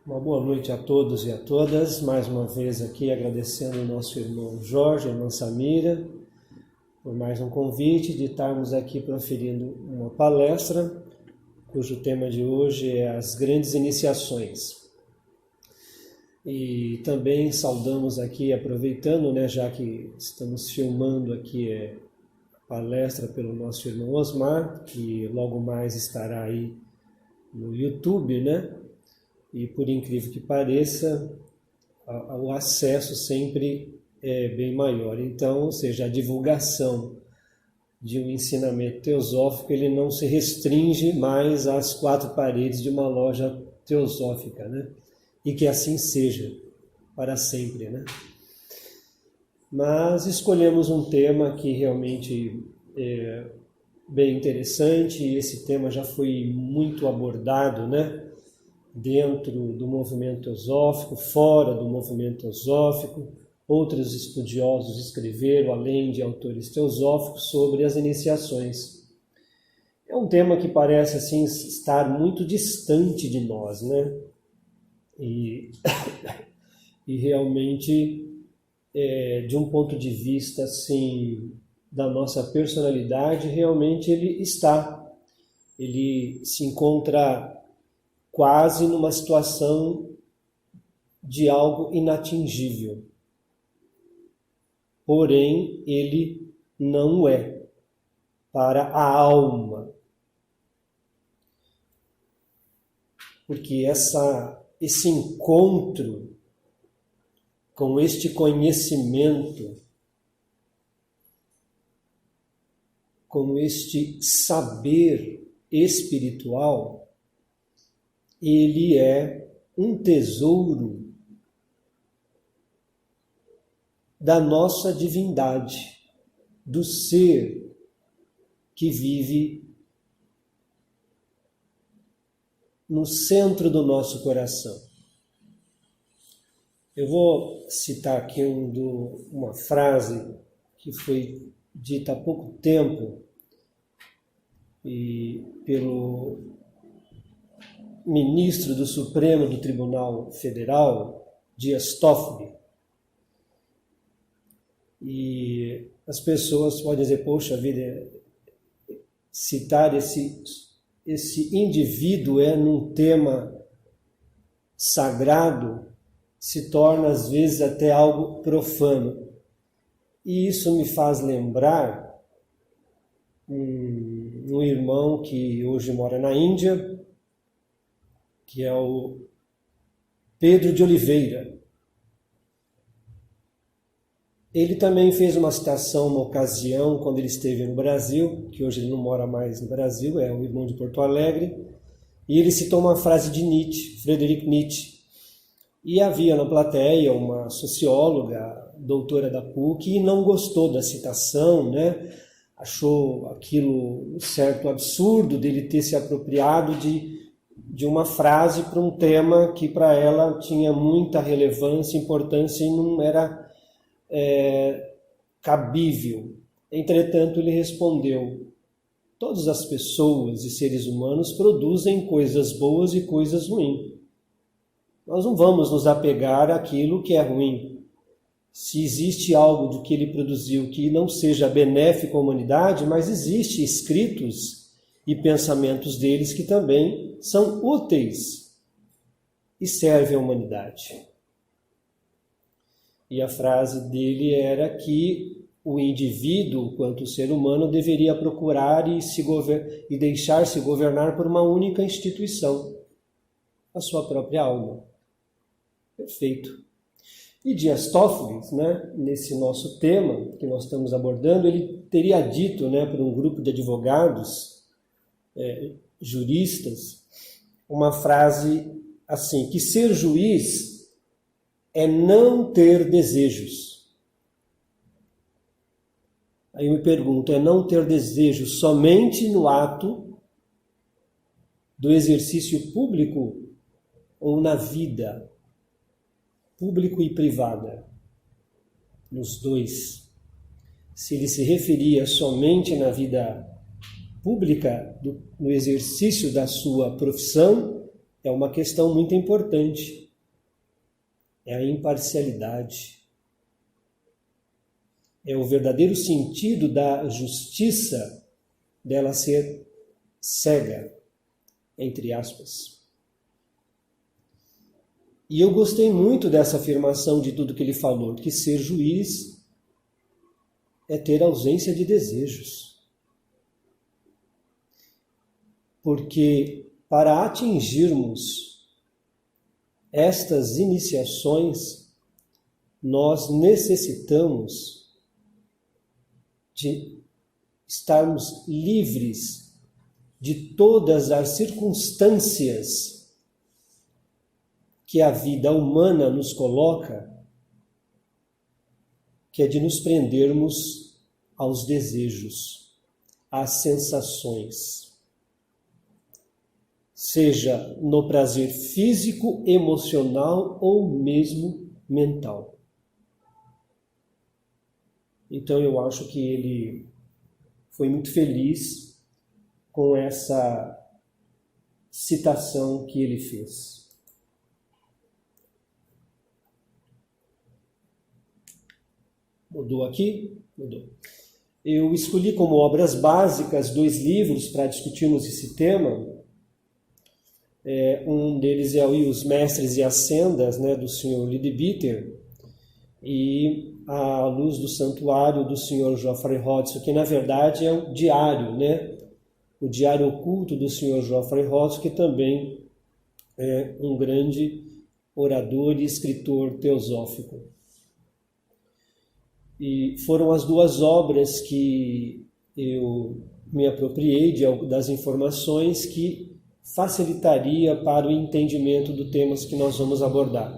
Uma boa noite a todos e a todas, mais uma vez aqui agradecendo o nosso irmão Jorge, a irmã Samira, por mais um convite de estarmos aqui proferindo uma palestra, cujo tema de hoje é as grandes iniciações. E também saudamos aqui, aproveitando, já que estamos filmando aqui a palestra pelo nosso irmão Osmar, que logo mais estará aí no YouTube, E por incrível que pareça, o acesso sempre é bem maior. Então, ou seja, a divulgação de um ensinamento teosófico, ele não se restringe mais às quatro paredes de uma loja teosófica, E que assim seja para sempre, Mas escolhemos um tema que realmente é bem interessante, e esse tema já foi muito abordado, dentro do movimento teosófico, fora do movimento teosófico. Outros estudiosos escreveram, além de autores teosóficos, sobre as iniciações. É um tema que parece assim estar muito distante de nós, E realmente, de um ponto de vista assim, da nossa personalidade, realmente ele se encontra quase numa situação de algo inatingível. Porém, ele não é para a alma. Porque esse encontro com este conhecimento, com este saber espiritual, ele é um tesouro da nossa divindade, do ser que vive no centro do nosso coração. Eu vou citar aqui uma frase que foi dita há pouco tempo pelo ministro do Supremo do Tribunal Federal, Dias Toffoli. E as pessoas podem dizer, poxa vida, citar esse indivíduo num tema sagrado se torna às vezes até algo profano. E isso me faz lembrar um irmão que hoje mora na Índia, que é o Pedro de Oliveira. Ele também fez uma citação uma ocasião, quando ele esteve no Brasil, que hoje ele não mora mais no Brasil, é um irmão de Porto Alegre, e ele citou uma frase de Nietzsche, Friedrich Nietzsche. E havia na plateia uma socióloga, doutora da PUC, e não gostou da citação, Achou aquilo um certo absurdo dele ter se apropriado de uma frase para um tema que para ela tinha muita relevância, importância e não era cabível. Entretanto, ele respondeu: todas as pessoas e seres humanos produzem coisas boas e coisas ruins. Nós não vamos nos apegar àquilo que é ruim. Se existe algo do que ele produziu que não seja benéfico à humanidade, mas existe escritos e pensamentos deles que também são úteis e servem à humanidade. E a frase dele era que o indivíduo, quanto ser humano, deveria procurar e deixar-se governar por uma única instituição, a sua própria alma. Perfeito. E Dias Toffoli, nesse nosso tema que nós estamos abordando, ele teria dito para um grupo de advogados, juristas, uma frase assim, que ser juiz é não ter desejos. Aí eu me pergunto, é não ter desejos somente no ato do exercício público ou na vida público e privada? Nos dois. Se ele se referia somente na vida pública, no exercício da sua profissão, é uma questão muito importante. É a imparcialidade. É o verdadeiro sentido da justiça dela ser cega, entre aspas. E eu gostei muito dessa afirmação de tudo que ele falou, que ser juiz é ter ausência de desejos. Porque para atingirmos estas iniciações, nós necessitamos de estarmos livres de todas as circunstâncias que a vida humana nos coloca, que é de nos prendermos aos desejos, às sensações. Seja no prazer físico, emocional ou mesmo mental. Então eu acho que ele foi muito feliz com essa citação que ele fez. Mudou aqui? Mudou. Eu escolhi como obras básicas 2 livros para discutirmos esse tema. Um deles é Os Mestres e as Sendas, né, do Sr. Leadbeater, e A Luz do Santuário, do Sr. Geoffrey Hodgson, que na verdade é o diário, né? O diário oculto do Sr. Geoffrey Hodgson, que também é um grande orador e escritor teosófico. E foram as 2 obras que eu me apropriei das informações que facilitaria para o entendimento do tema que nós vamos abordar.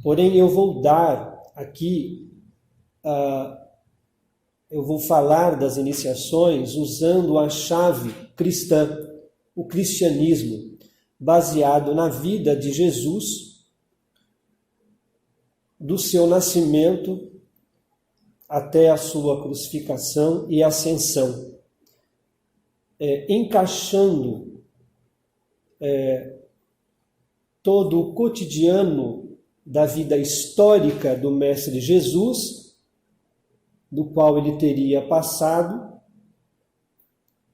Porém, eu vou dar aqui, eu vou falar das iniciações usando a chave cristã, o cristianismo, baseado na vida de Jesus, do seu nascimento até a sua crucificação e ascensão, encaixando todo o cotidiano da vida histórica do Mestre Jesus, do qual ele teria passado,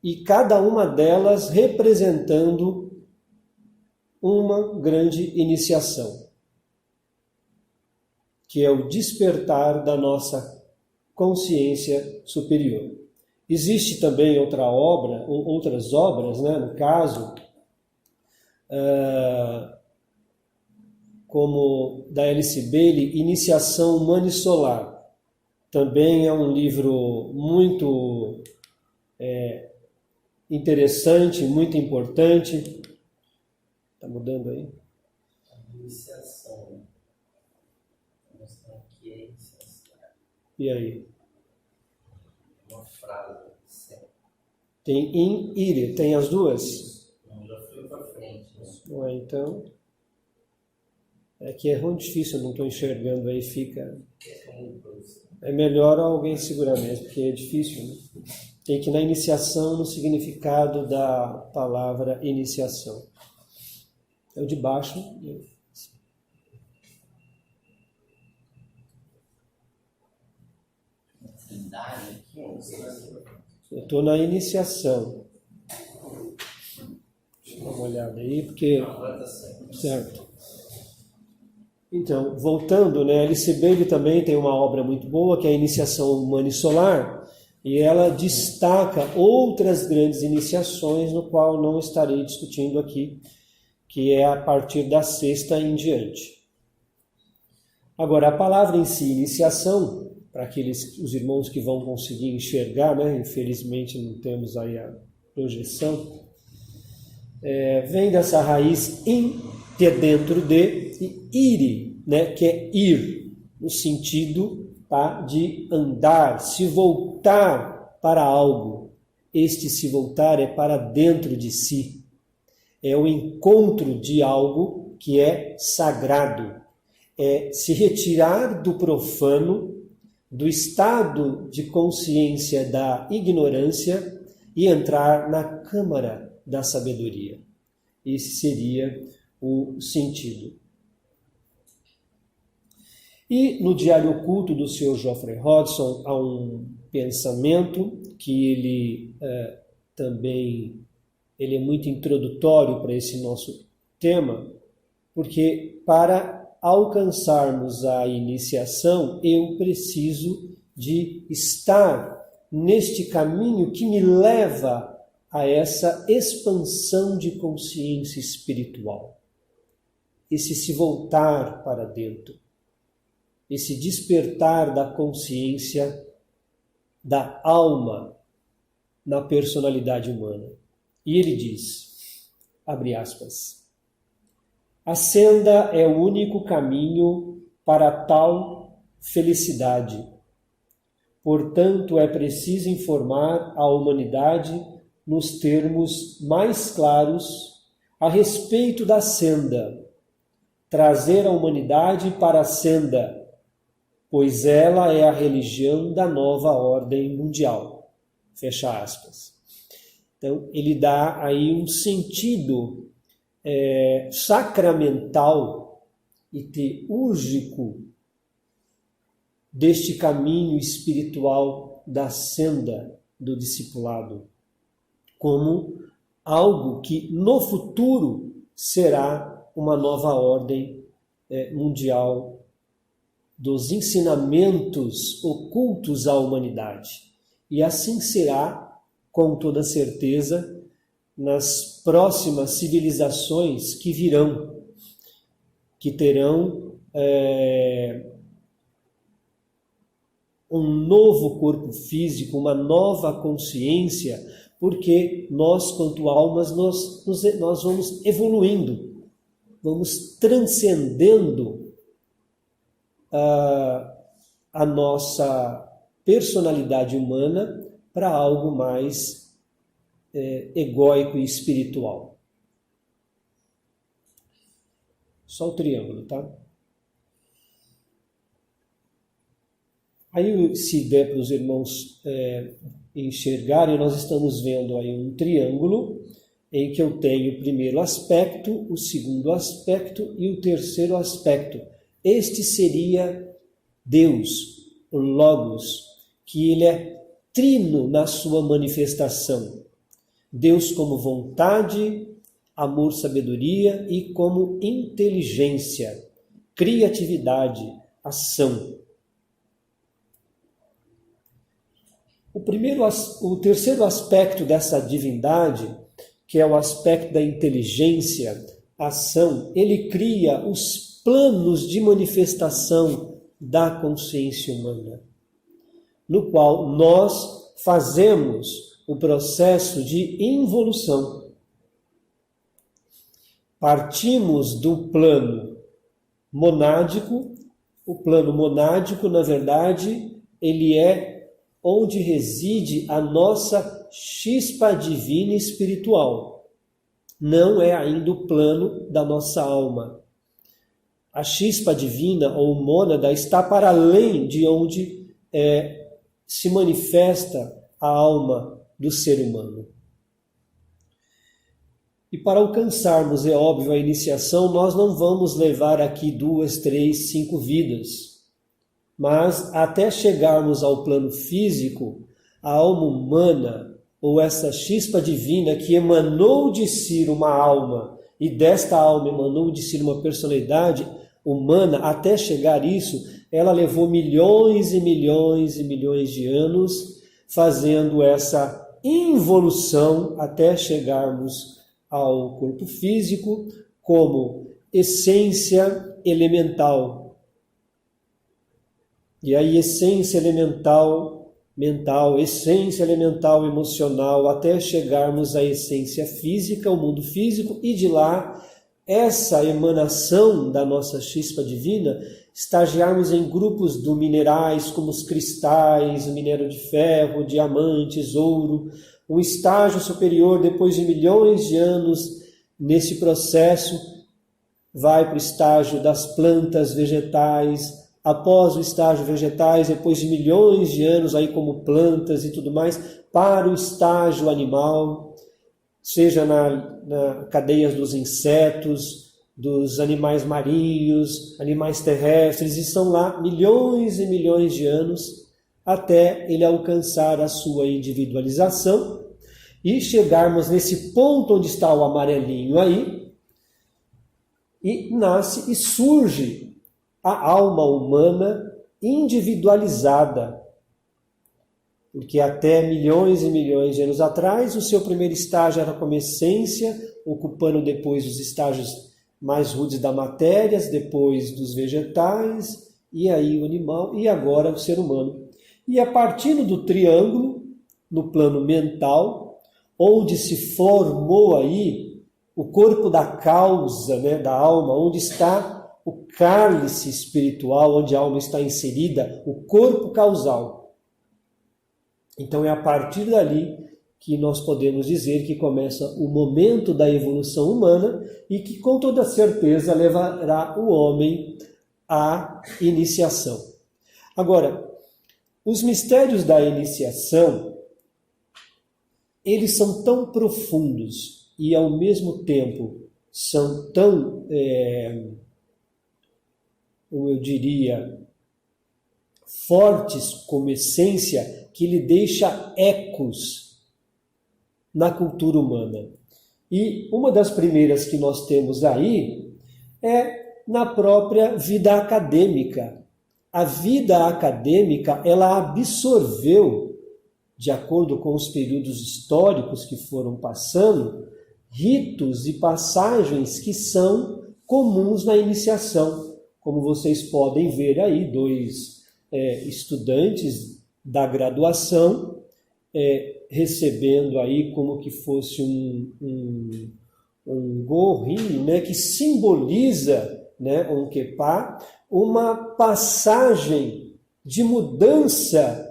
e cada uma delas representando uma grande iniciação, que é o despertar da nossa consciência superior. Existe também outras obras, né, no caso, como da Alice Bailey, Iniciação Humana e Solar. Também é um livro muito interessante, muito importante. Está mudando aí? Iniciação. Vou mostrar aqui a iniciação. E aí? Uma frase. Tem in, ire, tem as duas? Não, já fui para frente. Então, é que é muito difícil, eu não estou enxergando aí, fica... É melhor alguém segurar mesmo, porque é difícil, né? Tem que ir na iniciação, no significado da palavra iniciação. É o de baixo. Eu estou na iniciação. Deixa eu dar uma olhada aí, porque... Certo. Então, voltando, né, Alice Bailey também tem uma obra muito boa, que é a Iniciação Humana e Solar, e ela destaca outras grandes iniciações, no qual não estarei discutindo aqui, que é a partir da 6ª em diante. Agora, a palavra em si, iniciação, para os irmãos que vão conseguir enxergar, né, infelizmente não temos aí a projeção, vem dessa raiz in, que é dentro de, e ire, né, que é ir, no sentido, tá, de andar, se voltar para algo. Este se voltar é para dentro de si. É o encontro de algo que é sagrado. É se retirar do profano, do estado de consciência da ignorância e entrar na câmara da sabedoria. Esse seria o sentido. E no Diário Oculto do Sr. Geoffrey Hodgson há um pensamento que ele também é muito introdutório para esse nosso tema, porque para alcançarmos a iniciação eu preciso de estar neste caminho que me leva a essa expansão de consciência espiritual, esse se voltar para dentro, esse despertar da consciência da alma na personalidade humana. E ele diz, abre aspas, a senda é o único caminho para tal felicidade. Portanto, é preciso informar a humanidade nos termos mais claros a respeito da senda, trazer a humanidade para a senda, pois ela é a religião da nova ordem mundial. Fecha aspas. Então, ele dá aí um sentido sacramental e teúrgico deste caminho espiritual da senda do discipulado, como algo que no futuro será uma nova ordem mundial dos ensinamentos ocultos à humanidade. E assim será, com toda certeza, nas próximas civilizações que virão, que terão um novo corpo físico, uma nova consciência, porque nós, quanto almas, nós vamos evoluindo, vamos transcendendo a nossa personalidade humana para algo mais egóico e espiritual. Só o triângulo, tá? Aí, se der para os irmãos enxergarem, nós estamos vendo aí um triângulo em que eu tenho o primeiro aspecto, o segundo aspecto e o terceiro aspecto. Este seria Deus, o Logos, que ele é trino na sua manifestação. Deus como vontade, amor, sabedoria e como inteligência, criatividade, ação. O terceiro aspecto dessa divindade, que é o aspecto da inteligência, ação, ele cria os planos de manifestação da consciência humana, no qual nós fazemos o processo de involução. Partimos do plano monádico. O plano monádico, na verdade, ele é onde reside a nossa chispa divina espiritual. Não é ainda o plano da nossa alma. A chispa divina ou mônada está para além de onde se manifesta a alma do ser humano. E para alcançarmos, é óbvio, a iniciação, nós não vamos levar aqui 2, 3, 5 vidas. Mas até chegarmos ao plano físico, a alma humana, ou essa chispa divina que emanou de si uma alma, e desta alma emanou de si uma personalidade humana, até chegar isso, ela levou milhões e milhões e milhões de anos fazendo essa involução até chegarmos ao corpo físico como essência elemental. E aí essência elemental mental, essência elemental emocional, até chegarmos à essência física, o mundo físico, e de lá essa emanação da nossa chispa divina, estagiarmos em grupos de minerais como os cristais, o minério de ferro, diamantes, ouro, um estágio superior, depois de milhões de anos nesse processo, vai para o estágio das plantas vegetais, após o estágio vegetais, depois de milhões de anos aí como plantas e tudo mais, para o estágio animal. seja na cadeias dos insetos, dos animais marinhos, animais terrestres, e estão lá milhões e milhões de anos até ele alcançar a sua individualização e chegarmos nesse ponto onde está o amarelinho aí, e nasce e surge a alma humana individualizada. Porque até milhões e milhões de anos atrás, o seu primeiro estágio era como essência, ocupando depois os estágios mais rudes da matéria, depois dos vegetais, e aí o animal, e agora o ser humano. E a partir do triângulo, no plano mental, onde se formou aí o corpo da causa, né, da alma, onde está o cálice espiritual, onde a alma está inserida, o corpo causal. Então é a partir dali que nós podemos dizer que começa o momento da evolução humana e que com toda certeza levará o homem à iniciação. Agora, os mistérios da iniciação, eles são tão profundos e ao mesmo tempo são tão, como eu diria, fortes como essência, que ele deixa ecos na cultura humana. E uma das primeiras que nós temos aí é na própria vida acadêmica. A vida acadêmica, ela absorveu, de acordo com os períodos históricos que foram passando, ritos e passagens que são comuns na iniciação. Como vocês podem ver aí, dois estudantes da graduação recebendo aí como que fosse um gorrinho, né, que simboliza, né, um quepá, uma passagem de mudança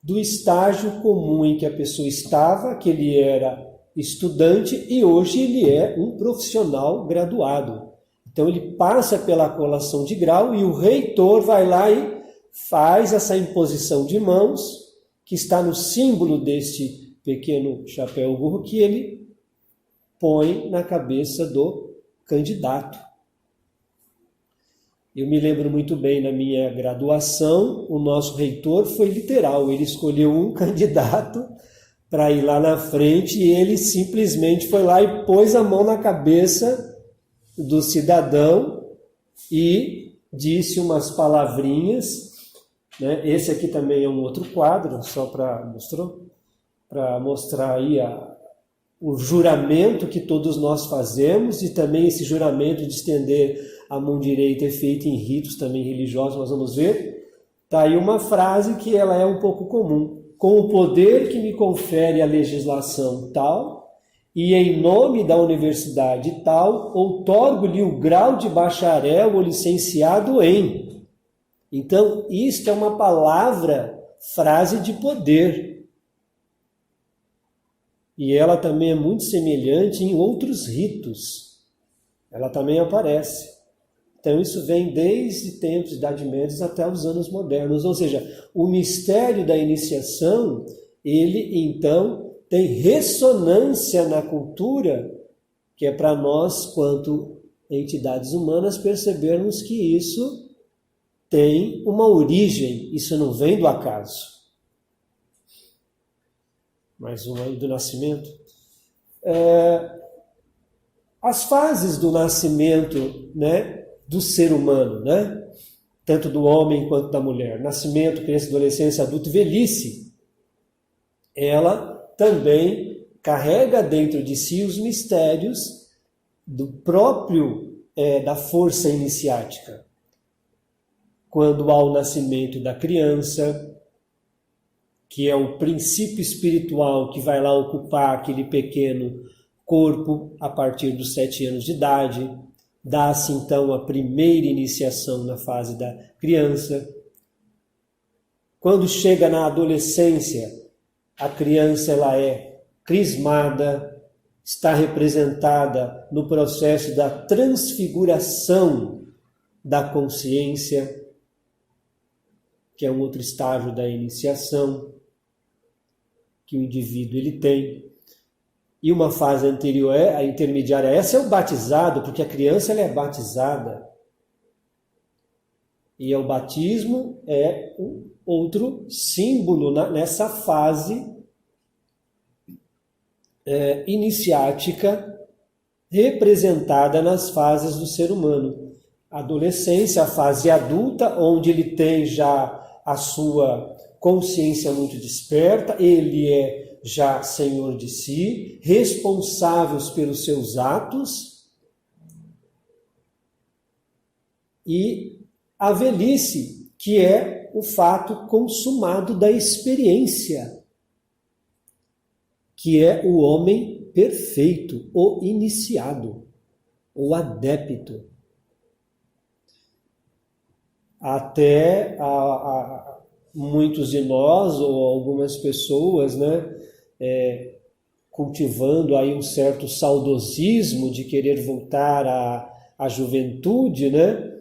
do estágio comum em que a pessoa estava, que ele era estudante, e hoje ele é um profissional graduado. Então ele passa pela colação de grau e o reitor vai lá e faz essa imposição de mãos, que está no símbolo deste pequeno chapéu burro, que ele põe na cabeça do candidato. Eu me lembro muito bem, na minha graduação, o nosso reitor foi literal, ele escolheu um candidato para ir lá na frente e ele simplesmente foi lá e pôs a mão na cabeça do cidadão e disse umas palavrinhas, né? Esse aqui também é um outro quadro, só para mostrar aí o juramento que todos nós fazemos, e também esse juramento de estender a mão direita é feito em ritos também religiosos, nós vamos ver. Está aí uma frase que ela é um pouco comum. Com o poder que me confere a legislação tal, e em nome da universidade tal, outorgo-lhe o grau de bacharel ou licenciado em. Então, isto é uma palavra, frase de poder. E ela também é muito semelhante em outros ritos. Ela também aparece. Então, isso vem desde tempos de Idade Média até os anos modernos. Ou seja, o mistério da iniciação, ele, então, tem ressonância na cultura, que é para nós, quanto entidades humanas, percebermos que isso tem uma origem, isso não vem do acaso. Mais uma aí do nascimento. As fases do nascimento, né, do ser humano, né, tanto do homem quanto da mulher, nascimento, criança, adolescência, adulto e velhice, ela também carrega dentro de si os mistérios do próprio, da força iniciática. Quando há o nascimento da criança, que é o princípio espiritual que vai lá ocupar aquele pequeno corpo a partir dos 7 anos de idade, dá-se então a primeira iniciação na fase da criança. Quando chega na adolescência, a criança ela é crismada, está representada no processo da transfiguração da consciência, que é um outro estágio da iniciação. que o indivíduo ele tem. E uma fase anterior, a intermediária, essa é o batizado, porque a criança ela é batizada. E o batismo é um outro símbolo nessa fase iniciática representada nas fases do ser humano. A adolescência, a fase adulta, onde ele tem já a sua consciência muito desperta, ele é já senhor de si, responsável pelos seus atos, e a velhice, que é o fato consumado da experiência, que é o homem perfeito, o iniciado, o adepto. Até muitos de nós, ou algumas pessoas, né, cultivando aí um certo saudosismo de querer voltar à juventude, né?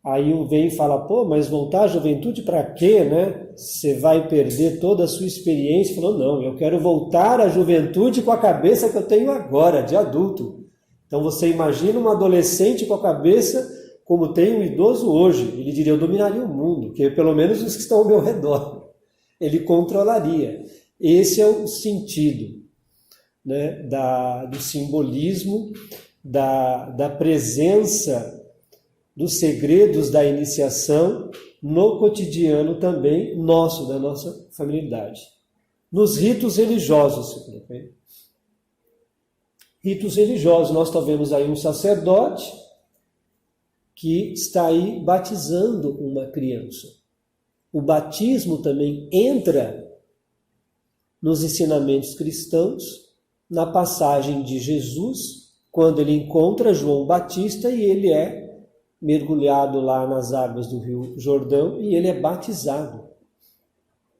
Aí um vem e fala, pô, mas voltar à juventude para quê, né? Você vai perder toda a sua experiência. Falou, não, eu quero voltar à juventude com a cabeça que eu tenho agora, de adulto. Então você imagina um adolescente com a cabeça como tem um idoso hoje. Ele diria, eu dominaria o mundo, que pelo menos os que estão ao meu redor. Ele controlaria. Esse é o sentido, né, do simbolismo, da presença dos segredos da iniciação no cotidiano também nosso, da nossa familiaridade. Nos ritos religiosos, ritos religiosos, nós vemos aí um sacerdote que está aí batizando uma criança. O batismo também entra nos ensinamentos cristãos, na passagem de Jesus, quando ele encontra João Batista e ele é mergulhado lá nas águas do Rio Jordão e ele é batizado.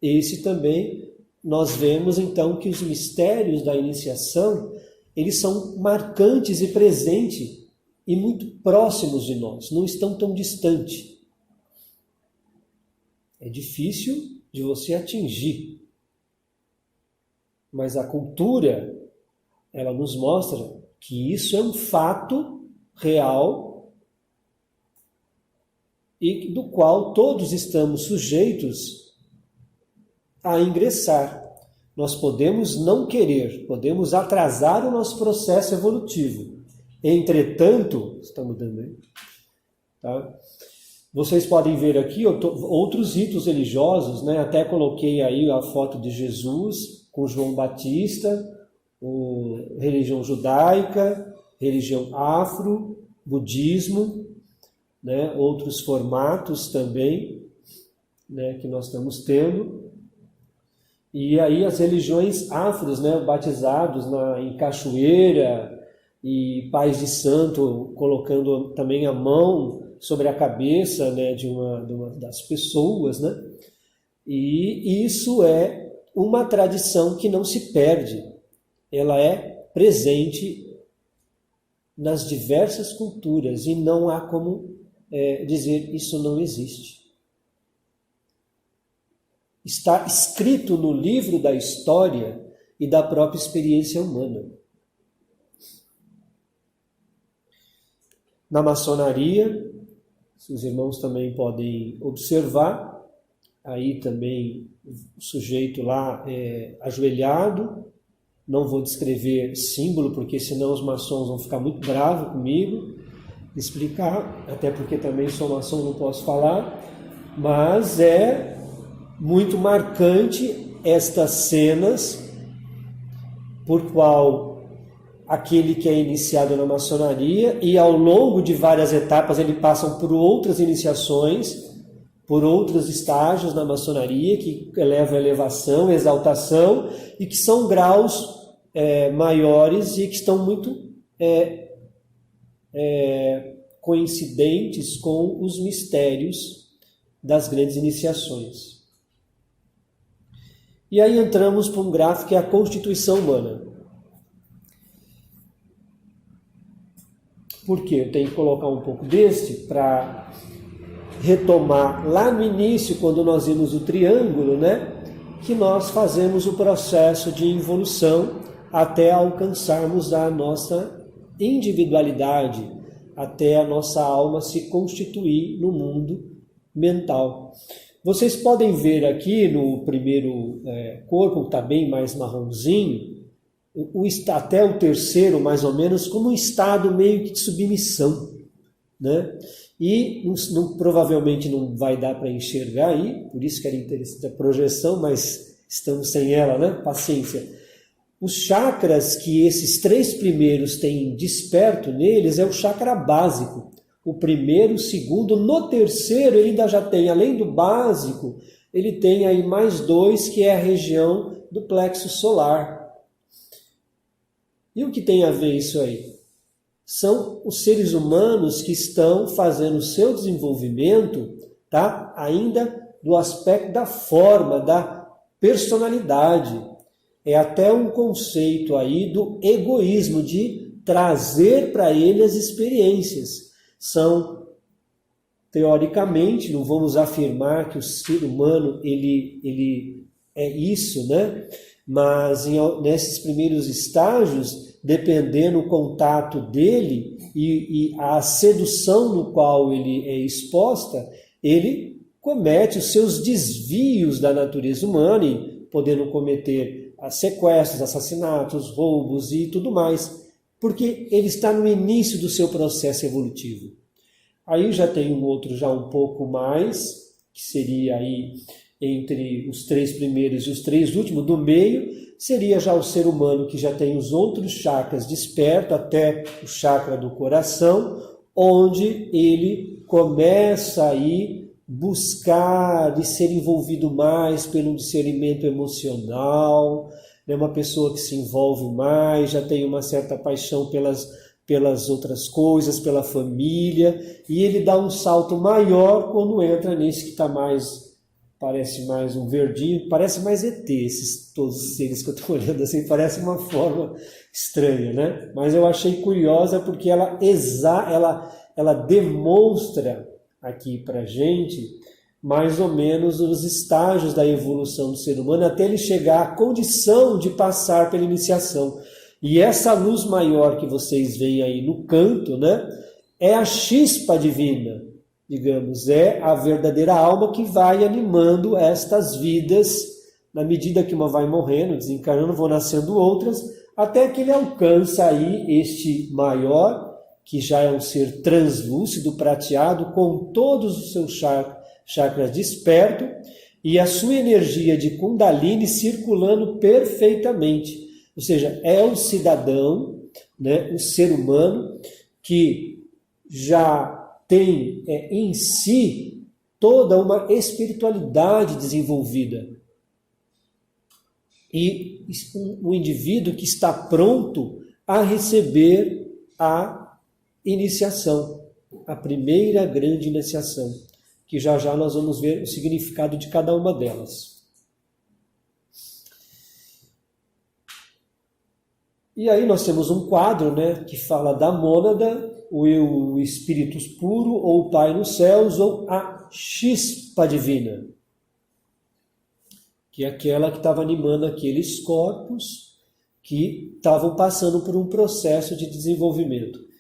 Esse também, nós vemos então que os mistérios da iniciação, eles são marcantes e presentes e muito próximos de nós, não estão tão distantes. É difícil de você atingir, mas a cultura, ela nos mostra que isso é um fato real e do qual todos estamos sujeitos a ingressar. Nós podemos não querer, podemos atrasar o nosso processo evolutivo. Entretanto, está mudando aí, tá? Vocês podem ver aqui outros ritos religiosos, né? Até coloquei aí a foto de Jesus com João Batista, religião judaica, religião afro, budismo, né, outros formatos também, né, que nós estamos tendo. E aí as religiões afros, né, batizados em cachoeira, e pais de santo colocando também a mão sobre a cabeça, né, de uma das pessoas, né? E isso é uma tradição que não se perde, ela é presente nas diversas culturas e não há como dizer isso não existe. Está escrito no livro da história e da própria experiência humana. Na maçonaria, os irmãos também podem observar, aí também o sujeito lá ajoelhado, não vou descrever símbolo, porque senão os maçons vão ficar muito bravos comigo, explicar, até porque também sou maçom, não posso falar, mas é muito marcante estas cenas, por qual aquele que é iniciado na maçonaria, e ao longo de várias etapas ele passa por outras iniciações, por outros estágios na maçonaria, que levam a elevação, exaltação, e que são graus maiores e que estão muito coincidentes com os mistérios das grandes iniciações. E aí entramos para um gráfico que é a constituição humana. Por quê? Eu tenho que colocar um pouco deste para retomar lá no início, quando nós vimos o triângulo, né? que nós fazemos o processo de evolução até alcançarmos a nossa individualidade, até a nossa alma se constituir no mundo mental. Vocês podem ver aqui no primeiro corpo, está bem mais marronzinho, até o terceiro, mais ou menos, como um estado meio que de submissão, né? E provavelmente não vai dar para enxergar aí, por isso que era interessante a projeção, mas estamos sem ela, né? Paciência. Os chakras que esses 3 primeiros têm desperto neles é o chakra básico. O primeiro, o segundo, no terceiro ele ainda já tem, além do básico, ele tem aí mais 2, que é a região do plexo solar. E o que tem a ver isso aí? São os seres humanos que estão fazendo o seu desenvolvimento, tá? Ainda do aspecto da forma, da personalidade. É até um conceito aí do egoísmo, de trazer para ele as experiências. São, teoricamente, não vamos afirmar que o ser humano ele é isso, né? Mas nesses primeiros estágios, dependendo do contato dele e a sedução no qual ele é exposta, ele comete os seus desvios da natureza humana, e podendo cometer sequestros, assassinatos, roubos e tudo mais, porque ele está no início do seu processo evolutivo. Aí já tem um outro já um pouco mais, que seria aí entre os 3 primeiros e os 3 últimos, do meio, seria já o ser humano que já tem os outros chakras despertos, até o chakra do coração, onde ele começa aí buscar e ser envolvido mais pelo discernimento emocional, é uma pessoa que se envolve mais, já tem uma certa paixão pelas outras coisas, pela família, e ele dá um salto maior quando entra nesse que está mais, parece mais um verdinho, parece mais ET, todos os seres que eu estou olhando assim, parece uma forma estranha, né? Mas eu achei curiosa porque ela demonstra aqui para a gente mais ou menos os estágios da evolução do ser humano até ele chegar à condição de passar pela iniciação. E essa luz maior que vocês veem aí no canto, né, é a chispa divina, digamos, é a verdadeira alma que vai animando estas vidas, na medida que uma vai morrendo, desencarnando, vão nascendo outras, até que ele alcança aí este maior, que já é um ser translúcido, prateado, com todos os seus chakras despertos e a sua energia de Kundalini circulando perfeitamente. Ou seja, é o cidadão, né, o ser humano que já tem em si toda uma espiritualidade desenvolvida. E um indivíduo que está pronto a receber a iniciação, a primeira grande iniciação, que já já nós vamos ver o significado de cada uma delas. E aí nós temos um quadro, né, que fala da mônada, o eu, o espírito puro, ou o Pai nos céus, ou a chispa divina, que é aquela que estava animando aqueles corpos que estavam passando por um processo de desenvolvimento.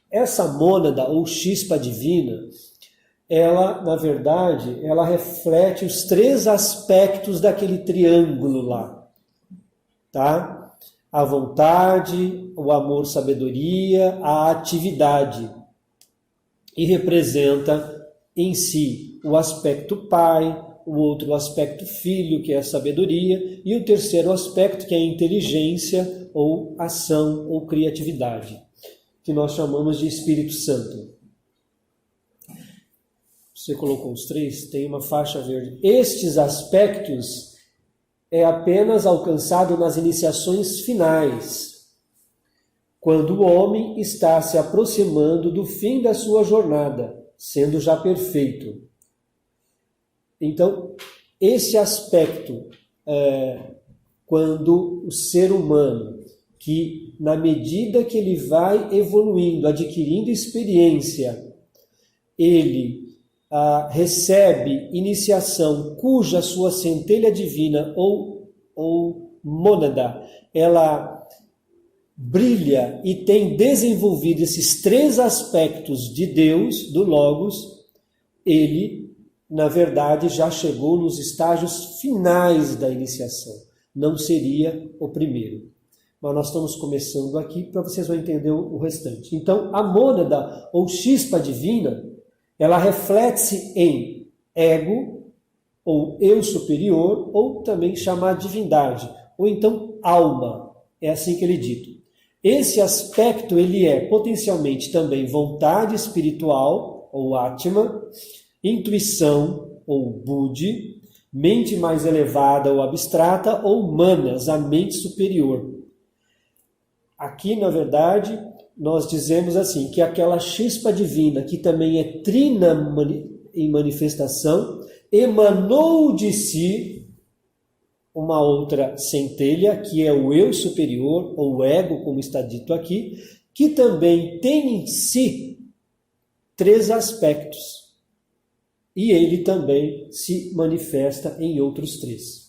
Essa mônada, ou chispa divina, ela, na verdade, ela reflete os 3 aspectos daquele triângulo lá, tá? A vontade, o amor, sabedoria, a atividade. E representa em si o aspecto pai, o outro aspecto filho, que é a sabedoria, e o terceiro aspecto, que é a inteligência, ou ação, ou criatividade, que nós chamamos de Espírito Santo. Você colocou os 3, tem uma faixa verde. Estes aspectos é apenas alcançado nas iniciações finais, quando o homem está se aproximando do fim da sua jornada, sendo já perfeito. Então, esse aspecto, quando o ser humano, que na medida que ele vai evoluindo, adquirindo experiência, ele recebe iniciação cuja sua centelha divina ou mônada, ela brilha e tem desenvolvido esses 3 aspectos de Deus, do Logos, ele, na verdade, já chegou nos estágios finais da iniciação. Não seria o primeiro. Mas nós estamos começando aqui para vocês vão entender o restante. Então, a mônada ou chispa divina, ela reflete-se em ego, ou eu superior, ou também chamar divindade, ou então alma. É assim que ele é dito. Esse aspecto, ele é potencialmente também vontade espiritual, ou Atma, intuição, ou Buddhi, mente mais elevada ou abstrata, ou Manas, a mente superior. Aqui, na verdade, nós dizemos assim, que aquela chispa divina, que também é trina em manifestação, emanou de si uma outra centelha, que é o eu superior, ou ego, como está dito aqui, que também tem em si 3 aspectos. E ele também se manifesta em outros 3.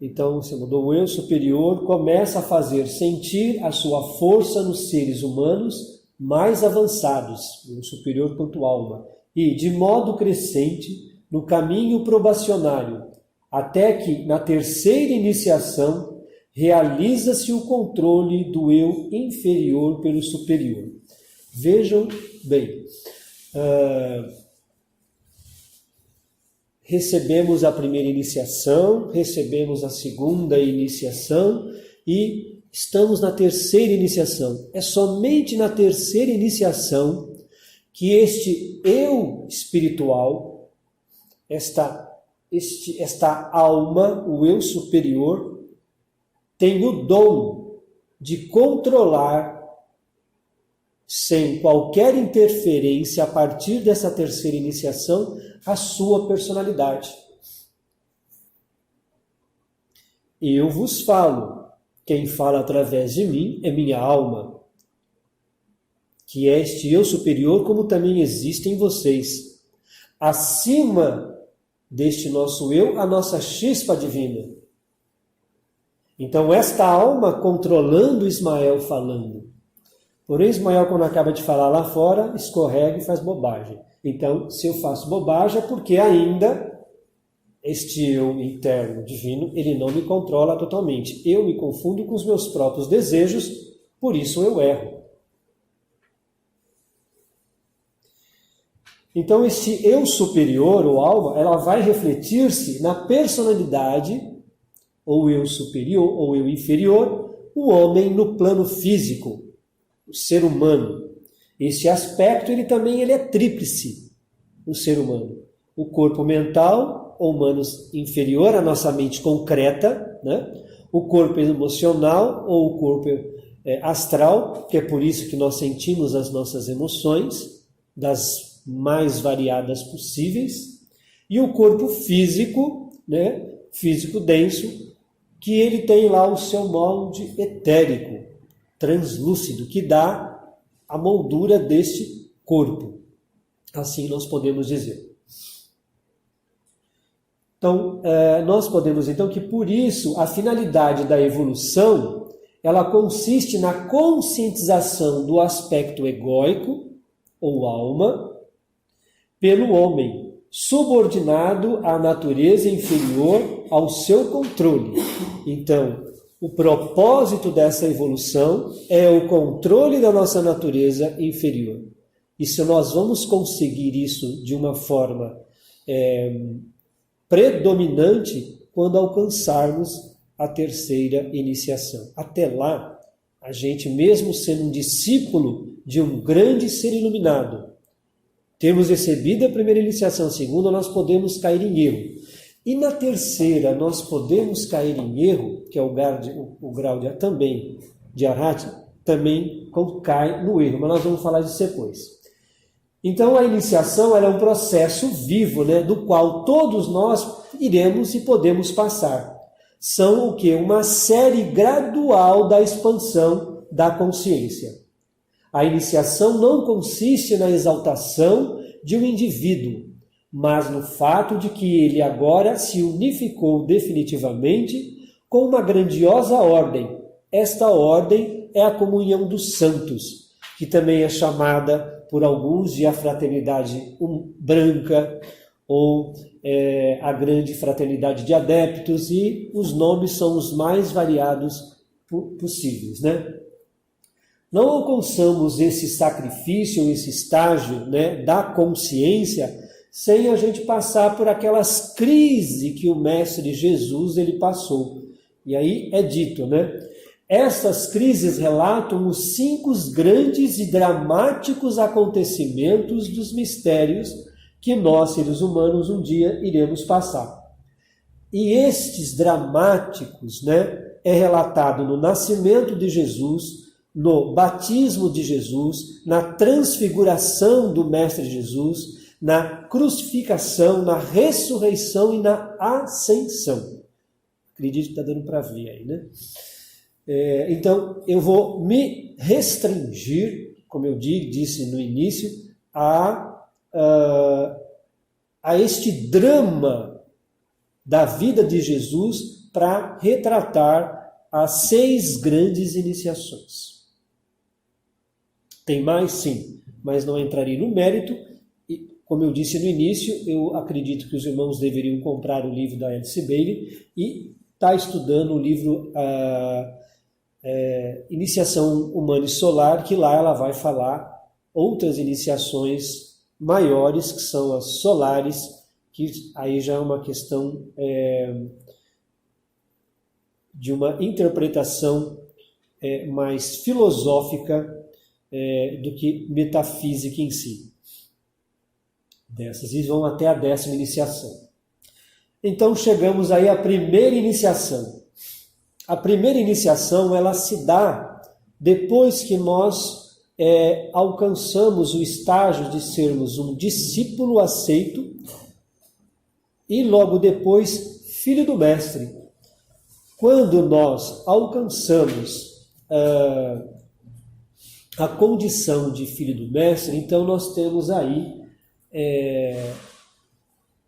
Então, você mudou o eu superior, começa a fazer sentir a sua força nos seres humanos mais avançados, o superior quanto alma, e de modo crescente no caminho probacionário, até que, na terceira iniciação, realiza-se o controle do eu inferior pelo superior. Vejam bem, recebemos a primeira iniciação, recebemos a segunda iniciação e estamos na terceira iniciação. É somente na terceira iniciação que este eu espiritual, esta alma, o eu superior, tem o dom de controlar, sem qualquer interferência a partir dessa terceira iniciação, a sua personalidade. Eu vos falo, quem fala através de mim é minha alma, que é este eu superior, como também existe em vocês. Acima deste nosso eu, a nossa chispa divina. Então, esta alma controlando Ismael falando. Porém, Ismael, quando acaba de falar lá fora, escorrega e faz bobagem. Então, se eu faço bobagem, é porque ainda este eu interno divino, ele não me controla totalmente. Eu me confundo com os meus próprios desejos, por isso eu erro. Então, esse eu superior, ou alma, ela vai refletir-se na personalidade, ou eu superior, ou eu inferior, o homem no plano físico, o ser humano. Esse aspecto, ele também é tríplice, o ser humano. O corpo mental, ou humanos inferior, a nossa mente concreta, né? O corpo emocional, ou o corpo astral, que é por isso que nós sentimos as nossas emoções, das mais variadas possíveis, e o corpo físico, né, físico denso, que ele tem lá o seu molde etérico, translúcido, que dá a moldura deste corpo. Assim nós podemos dizer. Então, nós podemos então que por isso a finalidade da evolução, ela consiste na conscientização do aspecto egóico, ou alma, pelo homem, subordinado à natureza inferior ao seu controle. Então, o propósito dessa evolução é o controle da nossa natureza inferior. E se nós vamos conseguir isso de uma forma predominante quando alcançarmos a terceira iniciação. Até lá, a gente, mesmo sendo um discípulo de um grande ser iluminado, temos recebido a primeira iniciação, a segunda nós podemos cair em erro. E na terceira nós podemos cair em erro, que é o grau de Arhat, também cai no erro, mas nós vamos falar disso depois. Então a iniciação ela é um processo vivo, né, do qual todos nós iremos e podemos passar. São o quê? Uma série gradual da expansão da consciência. A iniciação não consiste na exaltação de um indivíduo, mas no fato de que ele agora se unificou definitivamente com uma grandiosa ordem. Esta ordem é a comunhão dos santos, que também é chamada por alguns de a fraternidade branca ou a grande fraternidade de adeptos, e os nomes são os mais variados possíveis, né? Não alcançamos esse sacrifício, esse estágio, né, da consciência sem a gente passar por aquelas crises que o Mestre Jesus ele passou. E aí é dito, né? Essas crises relatam os 5 grandes e dramáticos acontecimentos dos mistérios que nós, seres humanos, um dia iremos passar. E estes dramáticos, né, é relatado no nascimento de Jesus, no batismo de Jesus, na transfiguração do Mestre Jesus, na crucificação, na ressurreição e na ascensão. Acredito que está dando para ver aí, né? Então, eu vou me restringir, como eu disse no início, a este drama da vida de Jesus para retratar as 6 grandes iniciações. Tem mais? Sim, mas não entrarei no mérito. E, como eu disse no início, eu acredito que os irmãos deveriam comprar o livro da Alice Bailey e estar estudando o livro Iniciação Humana e Solar, que lá ela vai falar outras iniciações maiores, que são as solares, que aí já é uma questão de uma interpretação mais filosófica do que metafísica em si. Dessas, e vão até a 10ª iniciação. Então chegamos aí à primeira iniciação. A primeira iniciação, ela se dá depois que nós alcançamos o estágio de sermos um discípulo aceito e logo depois filho do Mestre. Quando nós alcançamos a condição de filho do Mestre, então nós temos aí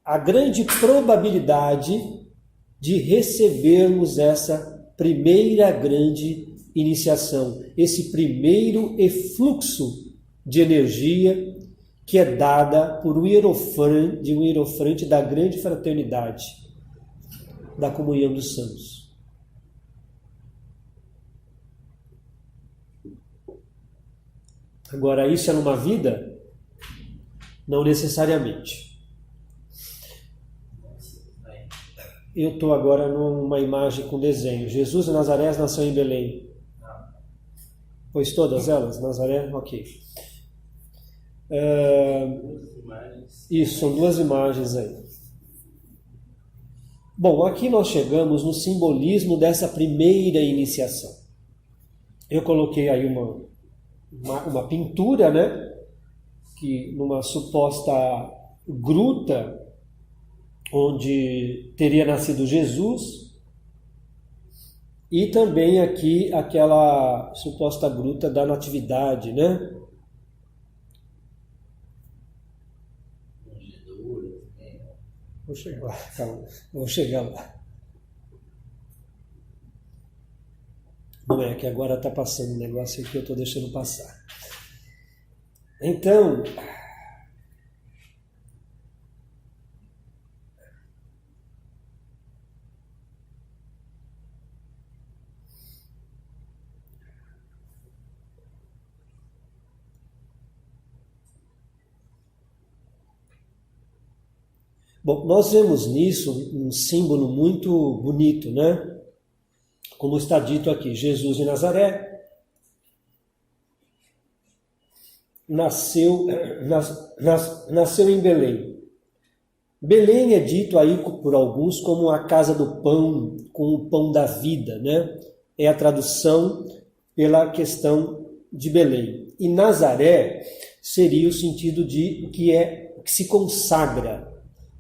a grande probabilidade de recebermos essa primeira grande iniciação, esse primeiro efluxo de energia que é dada por um hierofante da grande fraternidade, da comunhão dos santos. Agora, isso é numa vida? Não necessariamente. Eu estou agora numa imagem com desenho. Jesus de Nazaré nasceu em Belém. Pois todas elas? Nazaré? Ok. Isso, são 2 imagens aí. Bom, aqui nós chegamos no simbolismo dessa primeira iniciação. Eu coloquei aí uma pintura, né? Que numa suposta gruta onde teria nascido Jesus, e também aqui aquela suposta gruta da Natividade, né? Vou chegar lá, calma, vou chegar lá. Não é que agora está passando um negócio que eu estou deixando passar. Então, bom, nós vemos nisso um símbolo muito bonito, né? Como está dito aqui, Jesus de Nazaré nasceu em Belém. Belém é dito aí por alguns como a casa do pão, com o pão da vida, né? É a tradução pela questão de Belém. E Nazaré seria o sentido de que se consagra,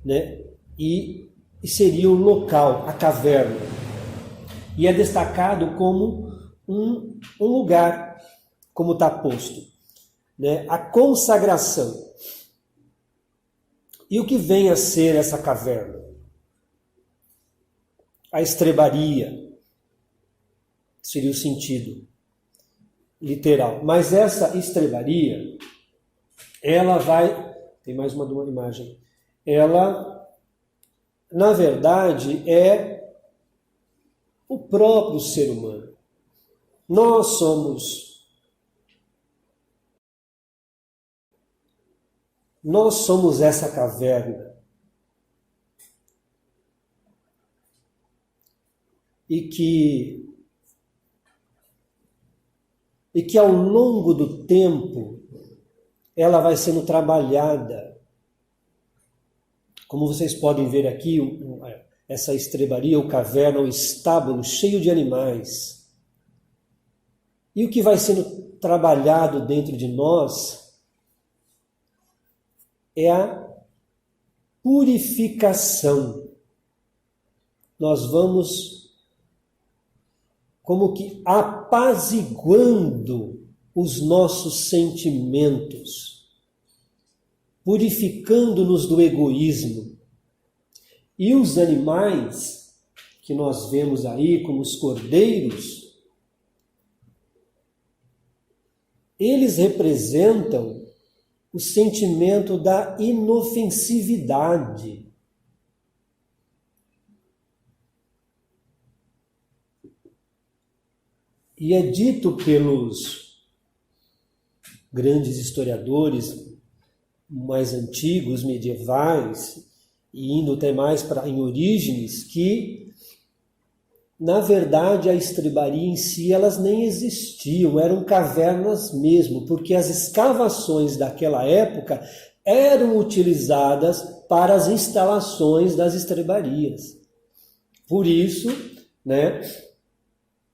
né? E seria o local, a caverna. E é destacado como um lugar, como está posto, né? A consagração. E o que vem a ser essa caverna? A estrebaria seria o sentido literal. Mas essa estrebaria, ela vai... Tem mais uma imagem. Ela, na verdade, é o próprio ser humano. Nós somos essa caverna. E que ao longo do tempo ela vai sendo trabalhada. Como vocês podem ver aqui, essa estrebaria, ou caverna, ou estábulo cheio de animais. E o que vai sendo trabalhado dentro de nós é a purificação. Nós vamos como que apaziguando os nossos sentimentos, purificando-nos do egoísmo. E os animais que nós vemos aí, como os cordeiros, eles representam o sentimento da inofensividade. E é dito pelos grandes historiadores mais antigos, medievais, e indo até mais em Orígenes, que, na verdade, a estrebaria em si, elas nem existiam, eram cavernas mesmo, porque as escavações daquela época eram utilizadas para as instalações das estrebarias. Por isso,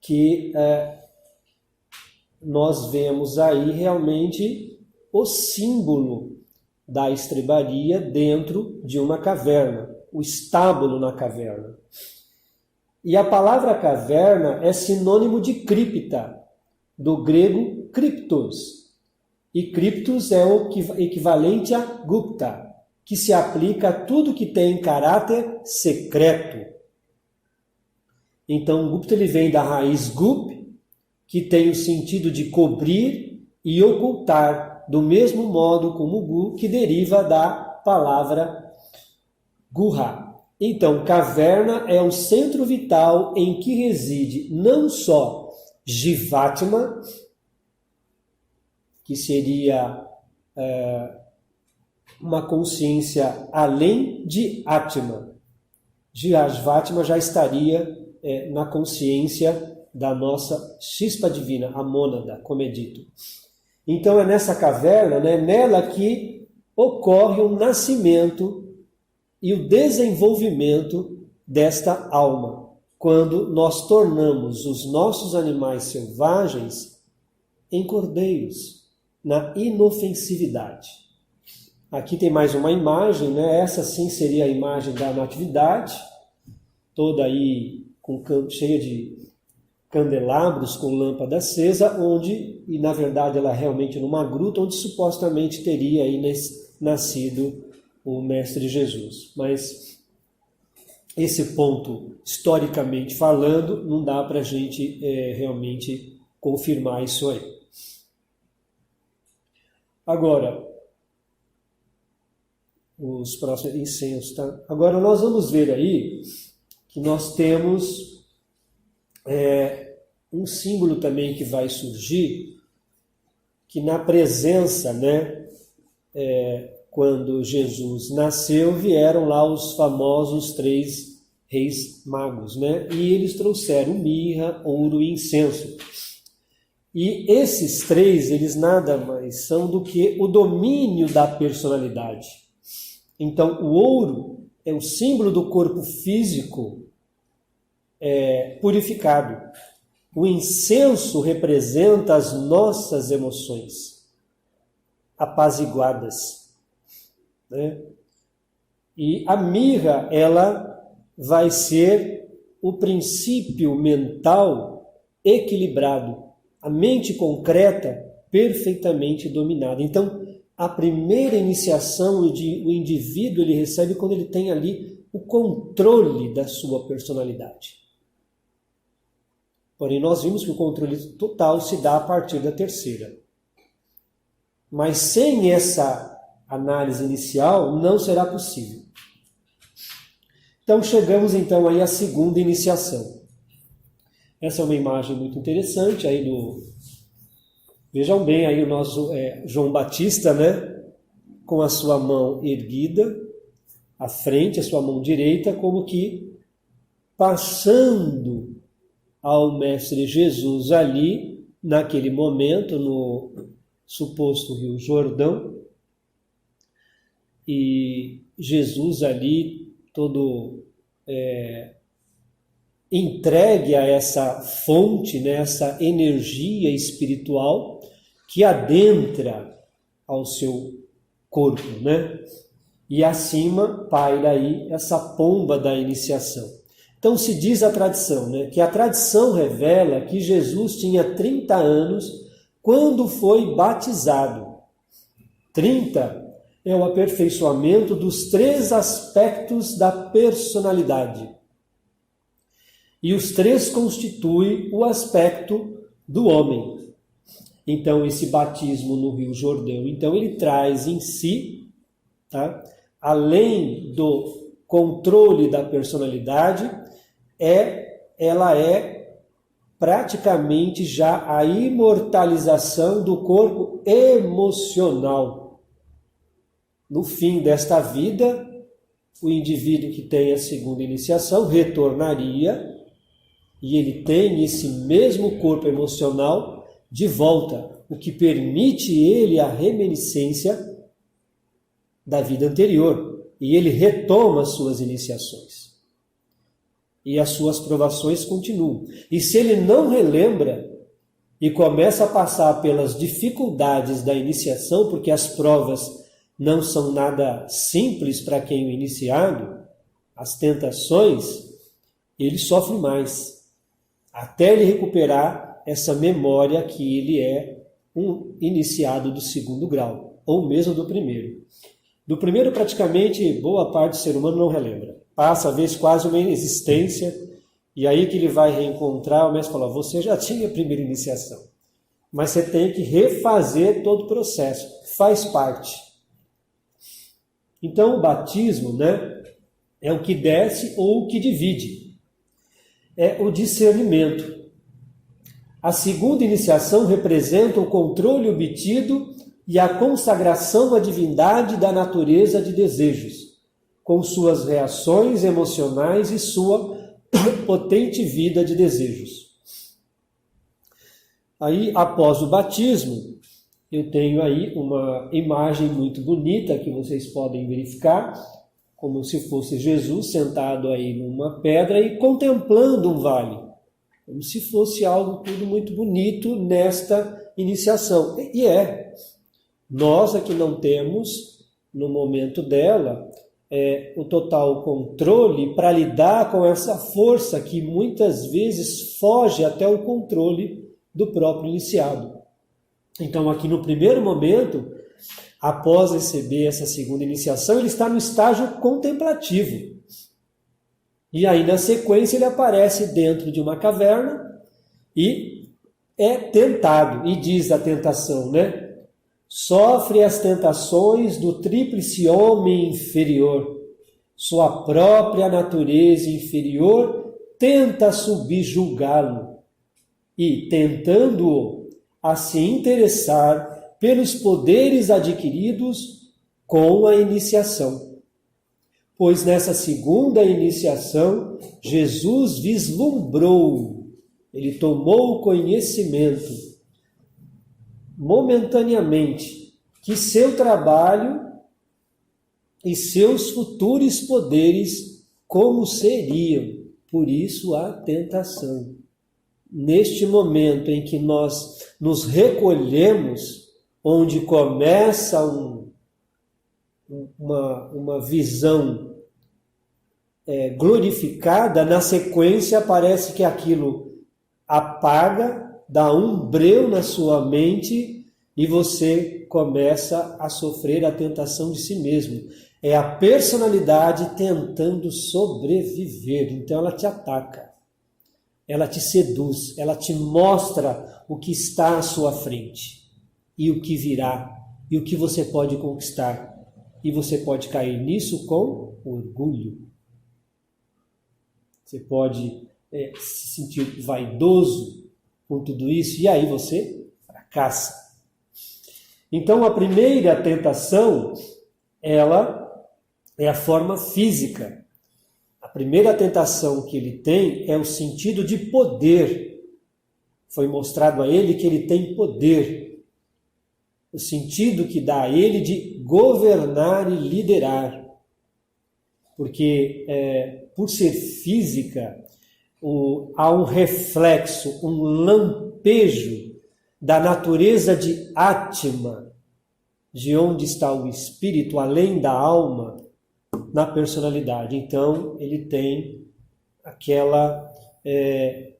que nós vemos aí realmente o símbolo da estrebaria dentro de uma caverna, o estábulo na caverna. E a palavra caverna é sinônimo de cripta, do grego cryptos. E cryptos é o equivalente a gupta, que se aplica a tudo que tem caráter secreto. Então, Gupta ele vem da raiz gup, que tem o sentido de cobrir e ocultar, do mesmo modo como gu, que deriva da palavra guha. Então, caverna é o centro vital em que reside não só Jivatma, que seria uma consciência além de Atma. Jivatma já estaria na consciência da nossa chispa divina, a mônada, como é dito. Então é nessa caverna, nela que ocorre o nascimento e o desenvolvimento desta alma, quando nós tornamos os nossos animais selvagens em cordeiros, na inofensividade. Aqui tem mais uma imagem, essa sim seria a imagem da natividade, toda aí cheia de candelabros com lâmpada acesa, e na verdade ela é realmente numa gruta, onde supostamente teria aí nascido o Mestre Jesus. Mas esse ponto, historicamente falando, não dá para a gente realmente confirmar isso aí. Agora, os próximos incensos, tá? Agora nós vamos ver aí que nós temos um símbolo também que vai surgir, que na presença, quando Jesus nasceu, vieram lá os famosos 3 reis magos, e eles trouxeram mirra, ouro e incenso. E esses 3, eles nada mais são do que o domínio da personalidade. Então, o ouro é o símbolo do corpo físico purificado. O incenso representa as nossas emoções apaziguadas. E a mirra, ela vai ser o princípio mental equilibrado, a mente concreta perfeitamente dominada. Então, a primeira iniciação o indivíduo ele recebe quando ele tem ali o controle da sua personalidade. Porém, nós vimos que o controle total se dá a partir da terceira. Mas sem essa análise inicial, não será possível. Então, chegamos então aí à segunda iniciação. Essa é uma imagem muito interessante aí do... Vejam bem aí o nosso João Batista, né? Com a sua mão erguida à frente, a sua mão direita, como que passando ao Mestre Jesus ali, naquele momento, no suposto Rio Jordão, e Jesus ali todo entregue a essa fonte, né, essa energia espiritual que adentra ao seu corpo, né? E acima paira aí essa pomba da iniciação. Então se diz a tradição, né, que a tradição revela que Jesus tinha 30 anos quando foi batizado. 30 é o aperfeiçoamento dos 3 aspectos da personalidade. E os 3 constituem o aspecto do homem. Então, esse batismo no Rio Jordão, então ele traz em si, tá, além do controle da personalidade, ela é praticamente já a imortalização do corpo emocional. No fim desta vida, o indivíduo que tem a segunda iniciação retornaria e ele tem esse mesmo corpo emocional de volta, o que permite ele a reminiscência da vida anterior. E ele retoma as suas iniciações. E as suas provações continuam. E se ele não relembra e começa a passar pelas dificuldades da iniciação, porque as provas não são nada simples para quem é iniciado, as tentações, ele sofre mais, até ele recuperar essa memória que ele é um iniciado do segundo grau, ou mesmo do primeiro. Do primeiro, praticamente, boa parte do ser humano não relembra. Passa, às vezes, quase uma inexistência, e aí que ele vai reencontrar, o mestre fala, você já tinha a primeira iniciação, mas você tem que refazer todo o processo, faz parte. Então, o batismo, né, é o que desce ou o que divide. É o discernimento. A segunda iniciação representa o controle obtido e a consagração à divindade da natureza de desejos, com suas reações emocionais e sua potente vida de desejos. Aí, após o batismo, eu tenho aí uma imagem muito bonita que vocês podem verificar, como se fosse Jesus sentado aí numa pedra e contemplando um vale. Como se fosse algo tudo muito bonito nesta iniciação. E é. Nós aqui não temos, no momento dela, o total controle para lidar com essa força que muitas vezes foge até o controle do próprio iniciado. Então, aqui no primeiro momento, após receber essa segunda iniciação, ele está no estágio contemplativo. E aí, na sequência, ele aparece dentro de uma caverna e é tentado. E diz a tentação, né? Sofre as tentações do tríplice homem inferior. Sua própria natureza inferior tenta subjugá-lo. E, tentando-o a se interessar pelos poderes adquiridos com a iniciação. Pois nessa segunda iniciação, Jesus vislumbrou, ele tomou conhecimento, momentaneamente, que seu trabalho e seus futuros poderes como seriam, por isso a tentação. Neste momento em que nós nos recolhemos, onde começa uma visão glorificada, na sequência parece que aquilo apaga, dá um breu na sua mente e você começa a sofrer a tentação de si mesmo. É a personalidade tentando sobreviver. Então ela te ataca, ela te seduz, ela te mostra o que está à sua frente e o que virá e o que você pode conquistar. E você pode cair nisso com orgulho. Você pode se sentir vaidoso com tudo isso e aí você fracassa. Então a primeira tentação, ela é a forma física. A primeira tentação que ele tem é o sentido de poder. Foi mostrado a ele que ele tem poder. O sentido que dá a ele de governar e liderar. Porque, por ser física, há um reflexo, um lampejo da natureza de Atma, de onde está o espírito, além da alma, na personalidade. Então, ele tem aquela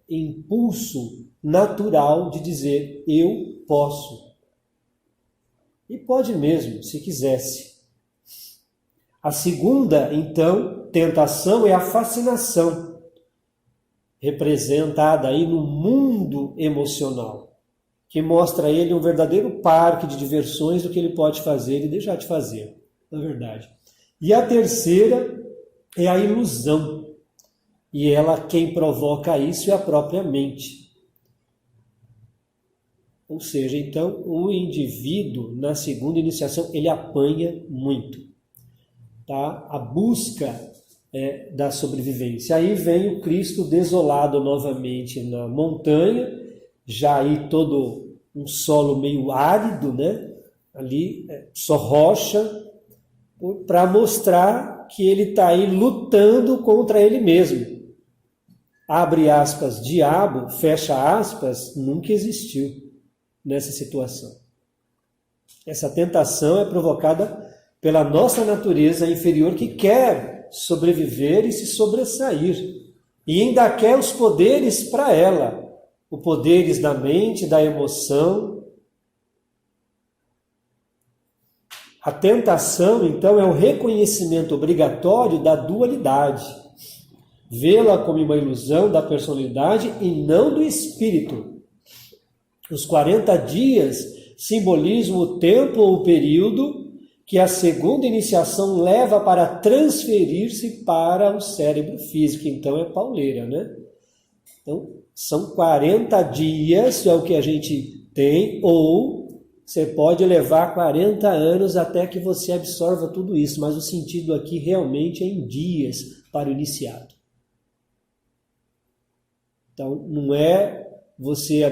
impulso natural de dizer, eu posso. E pode mesmo, se quisesse. A segunda, então, tentação é a fascinação, representada aí no mundo emocional, que mostra a ele um verdadeiro parque de diversões do que ele pode fazer e deixar de fazer, na verdade. E a terceira é a ilusão, e ela, quem provoca isso é a própria mente. Ou seja, então, o indivíduo, na segunda iniciação, ele apanha muito. Tá? A busca da sobrevivência. Aí vem o Cristo desolado novamente na montanha, já aí todo um solo meio árido, né? Ali só rocha, para mostrar que ele está aí lutando contra ele mesmo. Abre aspas, diabo, fecha aspas, nunca existiu nessa situação. Essa tentação é provocada pela nossa natureza inferior que quer sobreviver e se sobressair. E ainda quer os poderes para ela. Os poderes da mente, da emoção. A tentação, então, é o reconhecimento obrigatório da dualidade. Vê-la como uma ilusão da personalidade e não do espírito. Os 40 dias simbolizam o tempo ou o período que a segunda iniciação leva para transferir-se para o cérebro físico. Então é pauleira, né? Então são 40 dias, é o que a gente tem, ou você pode levar 40 anos até que você absorva tudo isso, mas o sentido aqui realmente é em dias para o iniciado. Então não é você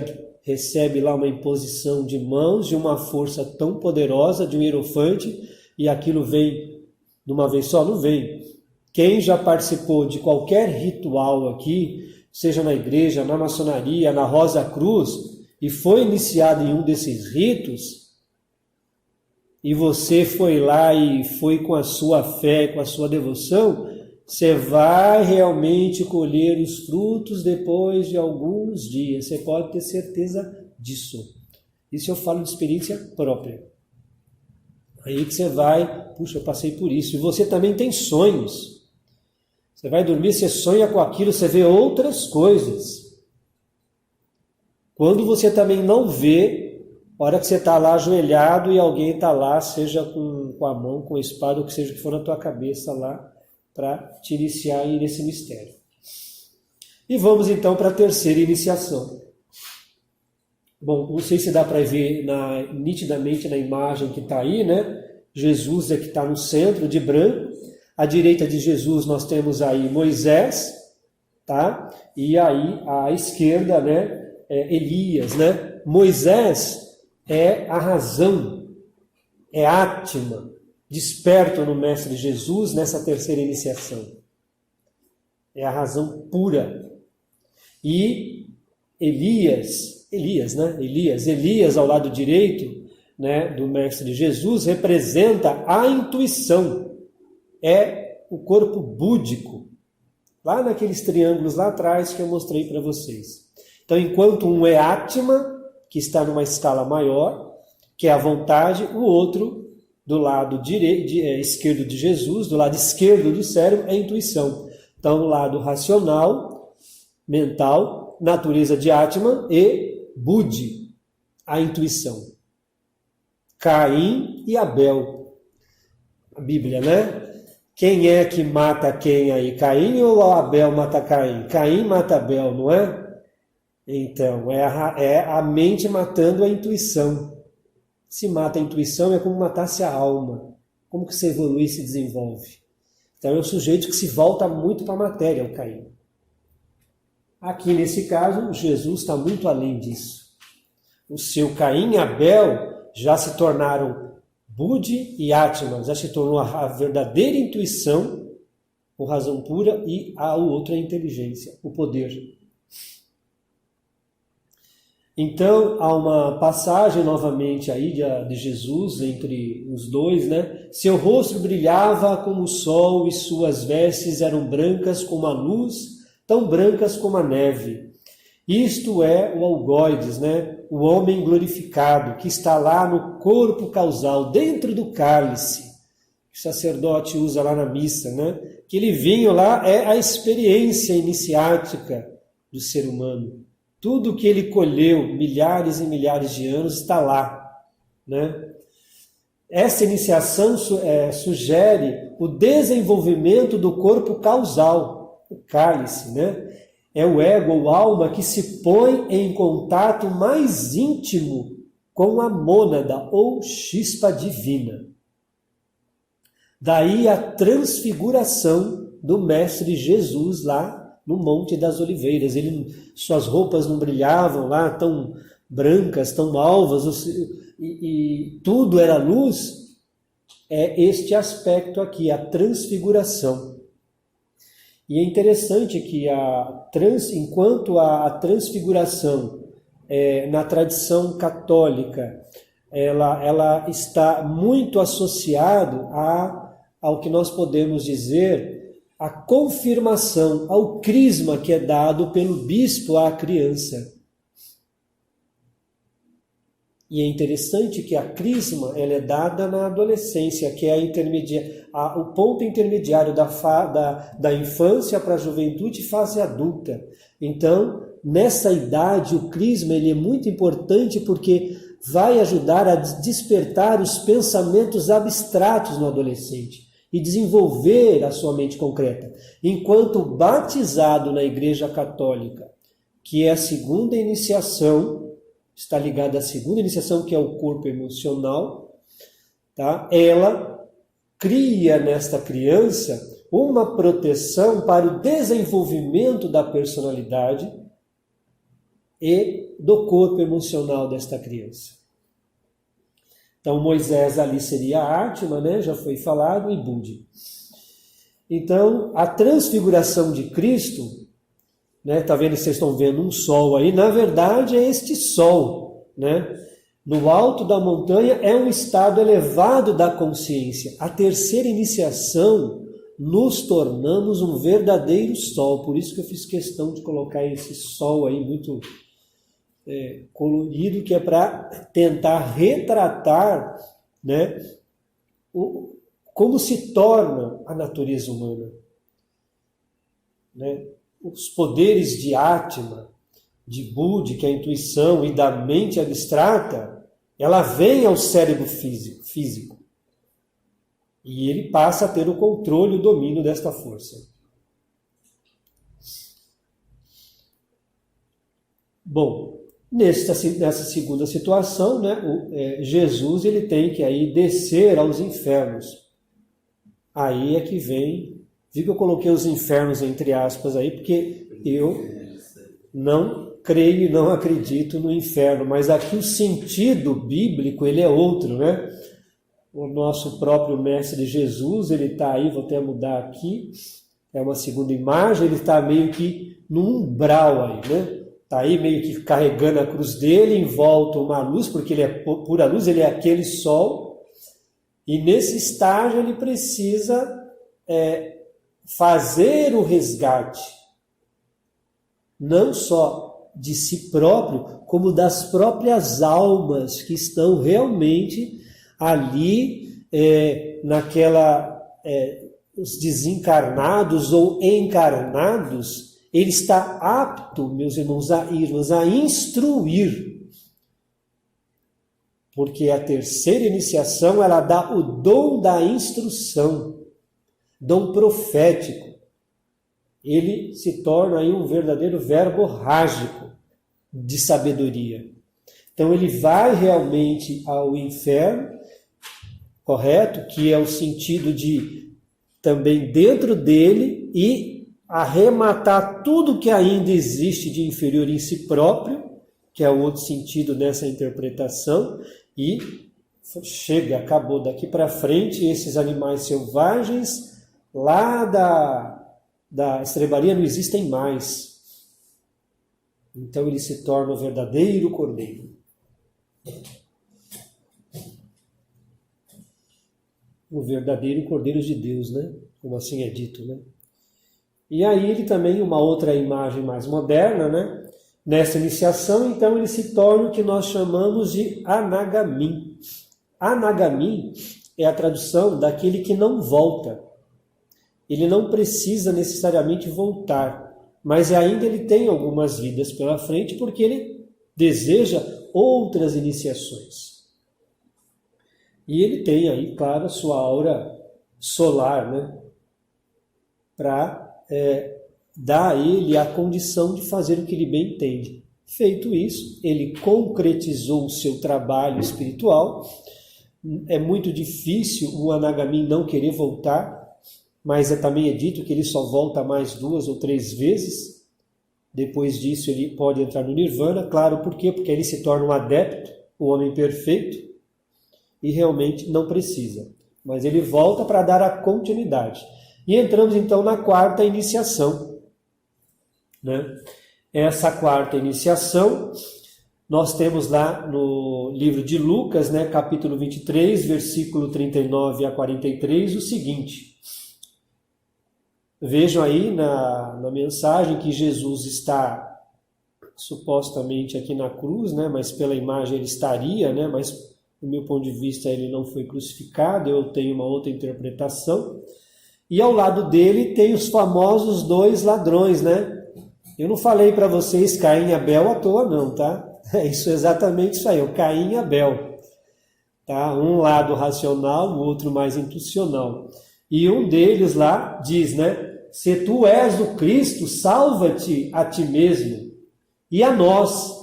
recebe lá uma imposição de mãos de uma força tão poderosa, de um hierofante, e aquilo vem de uma vez só? Não vem. Quem já participou de qualquer ritual aqui, seja na igreja, na maçonaria, na Rosa Cruz, e foi iniciado em um desses ritos, e você foi lá e foi com a sua fé, com a sua devoção, você vai realmente colher os frutos depois de alguns dias. Você pode ter certeza disso. Isso eu falo de experiência própria. Aí que você vai, puxa, eu passei por isso. E você também tem sonhos. Você vai dormir, você sonha com aquilo, você vê outras coisas. Quando você também não vê, a hora que você está lá ajoelhado e alguém está lá, seja com a mão, com a espada, ou que seja que for na tua cabeça lá, para te iniciar nesse mistério. E vamos então para a terceira iniciação. Bom, não sei se dá para ver nitidamente na imagem que está aí, né? Jesus é que está no centro, de branco. À direita de Jesus nós temos aí Moisés, tá? E aí à esquerda, né? Elias, né? Moisés é a razão, é Atma, desperto no Mestre Jesus nessa terceira iniciação. É a razão pura. E Elias ao lado direito, né, do Mestre Jesus, representa a intuição. É o corpo búdico. Lá naqueles triângulos lá atrás que eu mostrei para vocês. Então, enquanto um é Atma, que está numa escala maior, que é a vontade, o outro, do lado esquerdo de Jesus, do lado esquerdo do cérebro, é a intuição. Então, o lado racional, mental, natureza de Atman, e Buddhi, a intuição. Caim e Abel. A Bíblia, né? Quem é que mata quem aí? Caim ou Abel mata Caim? Caim mata Abel, não é? Então, é a mente matando a intuição. Se mata a intuição, é como matasse a alma. Como que você evolui e se desenvolve? Então, é um sujeito que se volta muito para a matéria, o Caim. Aqui, nesse caso, Jesus está muito além disso. O seu Caim e Abel já se tornaram Buddhi e Atman, já se tornou a verdadeira intuição, ou razão pura, e o outro é a inteligência, o poder. Então, há uma passagem novamente aí de Jesus entre os dois, né? Seu rosto brilhava como o sol e suas vestes eram brancas como a luz, tão brancas como a neve. Isto é o algoides, né? O homem glorificado, que está lá no corpo causal, dentro do cálice. O sacerdote usa lá na missa, né? Aquele vinho lá é a experiência iniciática do ser humano. Tudo que ele colheu, milhares e milhares de anos, está lá, né? Essa iniciação sugere o desenvolvimento do corpo causal, o cálice, né? É o ego ou alma que se põe em contato mais íntimo com a mônada ou chispa divina. Daí a transfiguração do Mestre Jesus lá no Monte das Oliveiras. Suas roupas não brilhavam lá tão brancas, tão alvas, e tudo era luz. É este aspecto aqui, a transfiguração. E é interessante que enquanto a transfiguração na tradição católica, ela está muito associado ao que nós podemos dizer, a confirmação, ao crisma que é dado pelo bispo à criança. E é interessante que a crisma ela é dada na adolescência, que é o ponto intermediário da infância para a juventude e fase adulta. Então, nessa idade, o crisma ele é muito importante porque vai ajudar a despertar os pensamentos abstratos no adolescente e desenvolver a sua mente concreta. Enquanto batizado na Igreja Católica, que é a segunda iniciação, está ligada à segunda iniciação, que é o corpo emocional, tá? Ela cria nesta criança uma proteção para o desenvolvimento da personalidade e do corpo emocional desta criança. Então, Moisés ali seria Atman, né? Já foi falado, e Buddhi. Então, a transfiguração de Cristo, né? Tá vendo, vocês estão vendo um sol aí, na verdade é este sol, né? No alto da montanha é um estado elevado da consciência. A terceira iniciação, nos tornamos um verdadeiro sol. Por isso que eu fiz questão de colocar esse sol aí muito colorido, que é para tentar retratar, né, como se torna a natureza humana, né? Os poderes de Atman, de Buddhi, que é a intuição, e da mente abstrata, ela vem ao cérebro físico. E ele passa a ter o controle e o domínio desta força. Bom, nessa segunda situação, né, Jesus ele tem que aí descer aos infernos. Aí é que vem... Viu que eu coloquei os infernos entre aspas aí, porque eu não creio e não acredito no inferno, mas aqui o sentido bíblico ele é outro, né? O nosso próprio Mestre Jesus, ele está aí, vou até mudar aqui, é uma segunda imagem, ele está meio que no umbral aí, né? Está aí meio que carregando a cruz dele, em volta uma luz, porque ele é pura luz, ele é aquele sol, e nesse estágio ele precisa... fazer o resgate, não só de si próprio, como das próprias almas que estão realmente ali os desencarnados ou encarnados. Ele está apto, meus irmãos, a instruir. Porque a terceira iniciação, ela dá o dom da instrução, dom profético. Ele se torna aí um verdadeiro verbo rágico de sabedoria. Então ele vai realmente ao inferno, correto? Que é o sentido de também dentro dele e arrematar tudo que ainda existe de inferior em si próprio, que é o outro sentido dessa interpretação, e acabou daqui para frente, esses animais selvagens lá da estrebaria não existem mais. Então ele se torna o verdadeiro cordeiro. O verdadeiro cordeiro de Deus, né? Como assim é dito, né? E aí ele também, uma outra imagem mais moderna, né? Nessa iniciação, então, ele se torna o que nós chamamos de Anagamin. Anagamin é a tradução daquele que não volta. Ele não precisa necessariamente voltar, mas ainda ele tem algumas vidas pela frente, porque ele deseja outras iniciações. E ele tem aí, claro, a sua aura solar, né? Para dar a ele a condição de fazer o que ele bem entende. Feito isso, ele concretizou o seu trabalho espiritual. É muito difícil o Anagamin não querer voltar, mas também é dito que ele só volta mais 2 ou 3 vezes. Depois disso ele pode entrar no Nirvana. Claro, por quê? Porque ele se torna um adepto, um homem perfeito, e realmente não precisa. Mas ele volta para dar a continuidade. E entramos então na quarta iniciação. Né? Essa quarta iniciação, nós temos lá no livro de Lucas, né, capítulo 23, versículo 39 a 43, o seguinte. Vejam aí na mensagem que Jesus está supostamente aqui na cruz, né, mas pela imagem ele estaria, né, mas do meu ponto de vista ele não foi crucificado, eu tenho uma outra interpretação. E ao lado dele tem os famosos 2 ladrões, né? Eu não falei para vocês Caim e Abel à toa não, tá? É exatamente isso aí, o Caim e Abel. Tá? Um lado racional, o outro mais intuicional. E um deles lá diz, né? Se tu és o Cristo, salva-te a ti mesmo e a nós.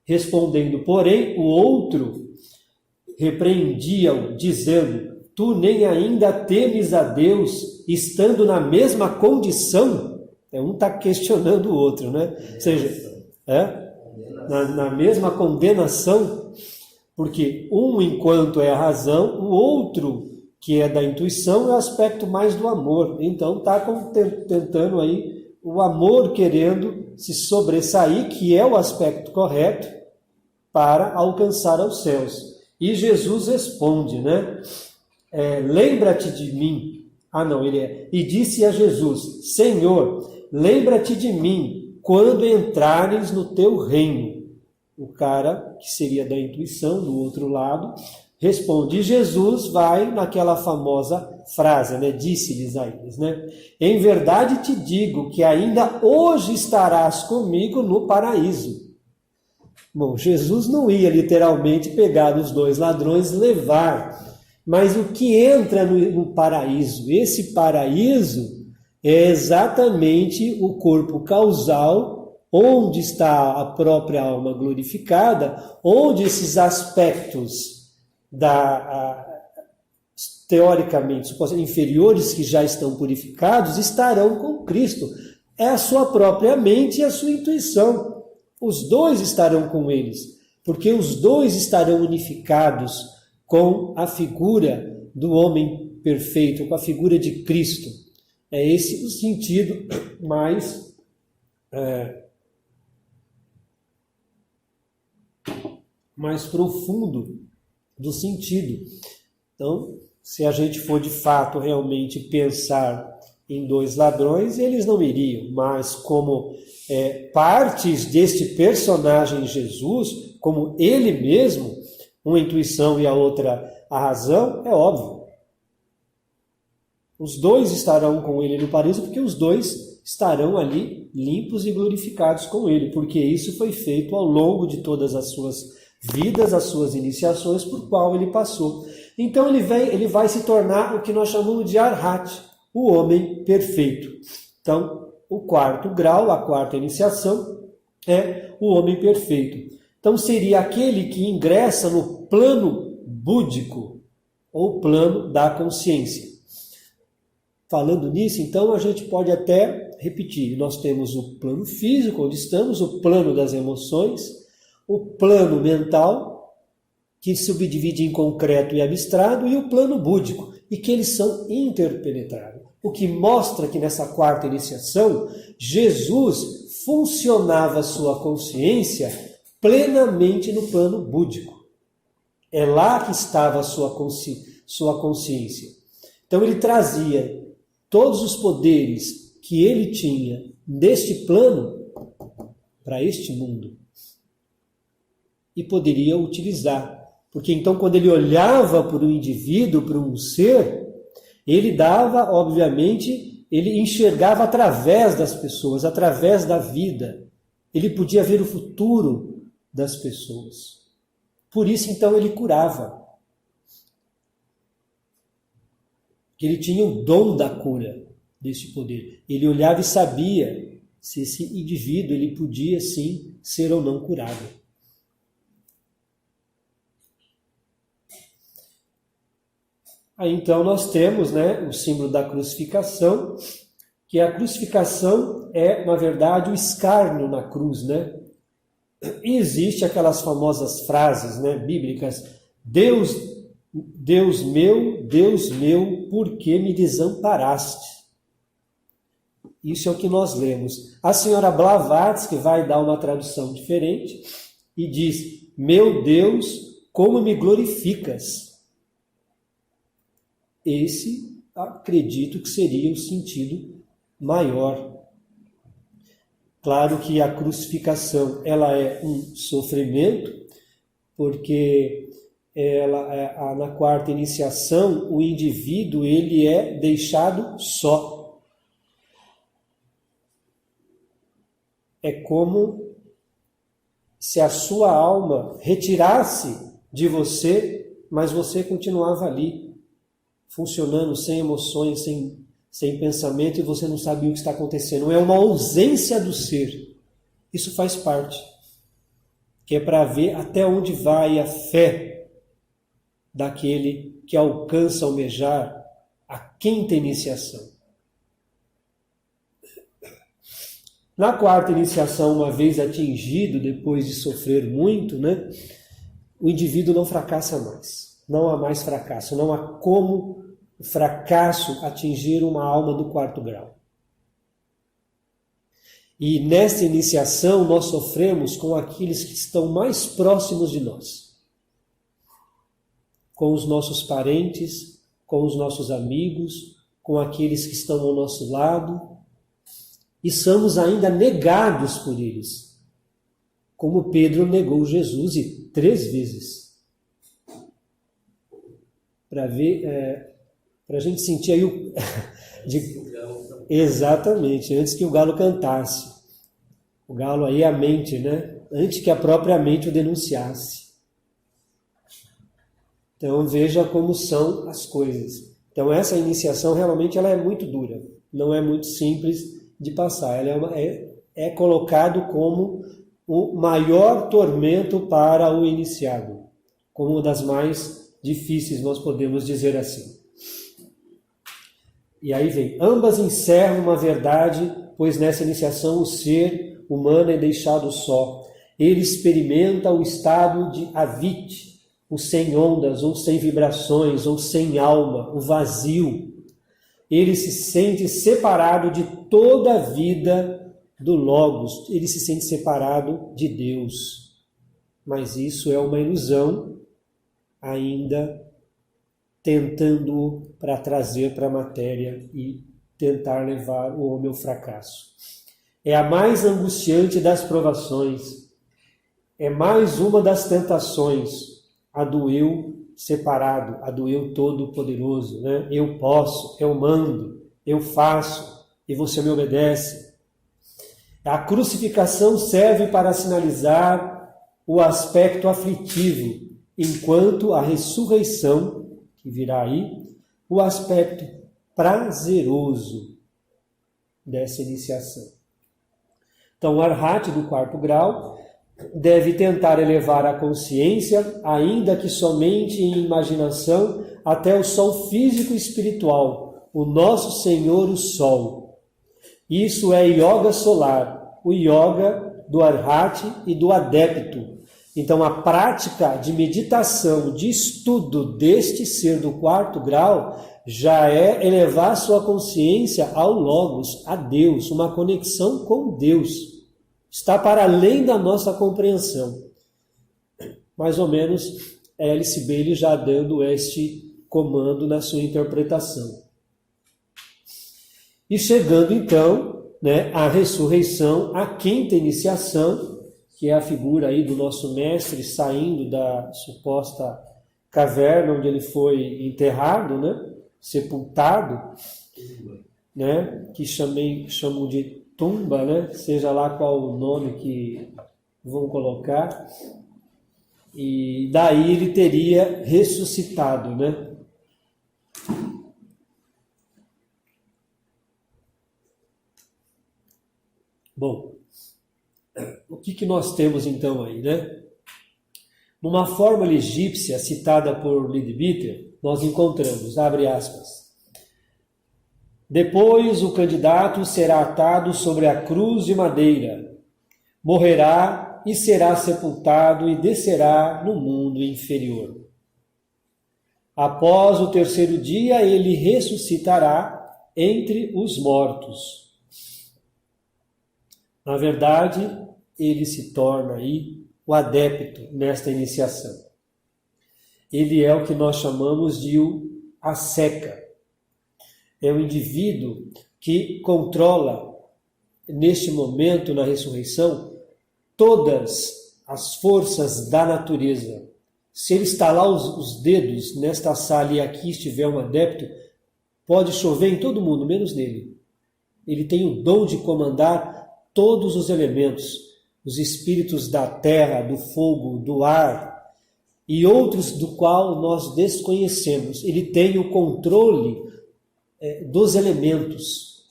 Respondendo, porém, o outro repreendia-o, dizendo, tu nem ainda temes a Deus, estando na mesma condição. Um está questionando o outro, né? Ou seja, na mesma condenação, porque um, enquanto é a razão, o outro, que é da intuição, é o aspecto mais do amor. Então está tentando aí o amor querendo se sobressair, que é o aspecto correto, para alcançar aos céus. E Jesus responde, né? Lembra-te de mim. E disse a Jesus, Senhor, lembra-te de mim quando entrares no teu reino. O cara, que seria da intuição, do outro lado, responde. E Jesus vai naquela famosa frase, né? Disse-lhes a eles, né? Em verdade te digo que ainda hoje estarás comigo no paraíso. Bom, Jesus não ia literalmente pegar os 2 ladrões e levar, mas o que entra no paraíso? Esse paraíso é exatamente o corpo causal, onde está a própria alma glorificada, onde esses aspectos teoricamente inferiores que já estão purificados estarão com Cristo. É a sua própria mente e a sua intuição. Os 2 estarão com eles, porque os 2 estarão unificados com a figura do homem perfeito, com a figura de Cristo. É esse o sentido mais profundo do sentido. Então, se a gente for de fato realmente pensar em 2 ladrões, eles não iriam, mas como partes deste personagem Jesus, como ele mesmo, uma intuição e a outra a razão, é óbvio. Os dois estarão com ele no paraíso, porque os dois estarão ali limpos e glorificados com ele, porque isso foi feito ao longo de todas as suas vidas, as suas iniciações, por qual ele passou. Então ele vai se tornar o que nós chamamos de Arhat, o homem perfeito. Então, o quarto grau, a quarta iniciação, é o homem perfeito. Então, seria aquele que ingressa no plano búdico, ou plano da consciência. Falando nisso, então, a gente pode até repetir. Nós temos o plano físico, onde estamos, o plano das emoções, o plano mental, que subdivide em concreto e abstrato, e o plano búdico, e que eles são interpenetráveis. O que mostra que nessa quarta iniciação, Jesus funcionava a sua consciência plenamente no plano búdico. É lá que estava a sua consciência. Então ele trazia todos os poderes que ele tinha deste plano para este mundo. E poderia utilizar. Porque então quando ele olhava para o indivíduo, para um ser, ele dava, obviamente, ele enxergava através das pessoas, através da vida. Ele podia ver o futuro das pessoas. Por isso, então, ele curava. Ele tinha o dom da cura desse poder. Ele olhava e sabia se esse indivíduo ele podia, sim, ser ou não curado. Aí então nós temos, o símbolo da crucificação, que a crucificação é, na verdade, o escárnio na cruz, E existe aquelas famosas frases, bíblicas: Deus meu, por que me desamparaste? Isso é o que nós lemos. A senhora Blavatsky vai dar uma tradução diferente e diz: meu Deus, como me glorificas? Esse, acredito que seria o sentido maior. Claro que a crucificação ela é um sofrimento, porque na quarta iniciação o indivíduo ele é deixado só. É como se a sua alma retirasse de você, mas você continuava ali, funcionando sem emoções, sem pensamento, e você não sabia o que está acontecendo. É uma ausência do ser. Isso faz parte. Que é para ver até onde vai a fé daquele que alcança almejar a quinta iniciação. Na quarta iniciação, uma vez atingido, depois de sofrer muito, o indivíduo não fracassa mais. Não há mais fracasso. Não há como o fracasso atingir uma alma do quarto grau. E nesta iniciação nós sofremos com aqueles que estão mais próximos de nós. Com os nossos parentes, com os nossos amigos, com aqueles que estão ao nosso lado. E somos ainda negados por eles. Como Pedro negou Jesus 3 vezes. Para ver, para a gente sentir aí exatamente, antes que o galo cantasse. O galo aí é a mente, Antes que a própria mente o denunciasse. Então veja como são as coisas. Então essa iniciação realmente ela é muito dura. Não é muito simples de passar. Ela é colocado como o maior tormento para o iniciado. Como uma das mais difíceis, nós podemos dizer assim. E aí vem, ambas encerram uma verdade, pois nessa iniciação o ser humano é deixado só. Ele experimenta o estado de avit, o sem ondas, ou sem vibrações, ou sem alma, o vazio. Ele se sente separado de toda a vida do Logos, ele se sente separado de Deus. Mas isso é uma ilusão, ainda tentando para trazer para a matéria e tentar levar o homem ao fracasso. É a mais angustiante das provações. É mais uma das tentações, a do eu separado, a do eu todo-poderoso, né? Eu posso, eu mando, eu faço e você me obedece. A crucificação serve para sinalizar o aspecto aflitivo, enquanto a ressurreição, que virá aí, o aspecto prazeroso dessa iniciação. Então, o Arhat do 4º grau deve tentar elevar a consciência, ainda que somente em imaginação, até o sol físico e espiritual, o nosso Senhor, o Sol. Isso é yoga solar, o yoga do Arhat e do adepto. Então, a prática de meditação, de estudo deste ser do 4º grau, já é elevar sua consciência ao Logos, a Deus, uma conexão com Deus. Está para além da nossa compreensão. Mais ou menos, Alice Bailey já dando este comando na sua interpretação. E chegando então, né, à ressurreição, a 5ª iniciação, que é a figura aí do nosso mestre saindo da suposta caverna onde ele foi enterrado, né, sepultado, né, que chamam de tumba, né, seja lá qual o nome que vão colocar, e daí ele teria ressuscitado, né? Bom, o que nós temos então aí, né? Numa fórmula egípcia citada por Leadbeater, nós encontramos, abre aspas, depois o candidato será atado sobre a cruz de madeira, morrerá e será sepultado e descerá no mundo inferior. Após o 3º dia, ele ressuscitará entre os mortos. Na verdade, ele se torna aí o adepto nesta iniciação. Ele é o que nós chamamos de o asceca. É o indivíduo que controla, neste momento, na ressurreição, todas as forças da natureza. Se ele estalar os dedos nesta sala e aqui estiver um adepto, pode chover em todo mundo, menos nele. Ele tem o dom de comandar todos os elementos, os espíritos da terra, do fogo, do ar e outros do qual nós desconhecemos. Ele tem o controle dos elementos.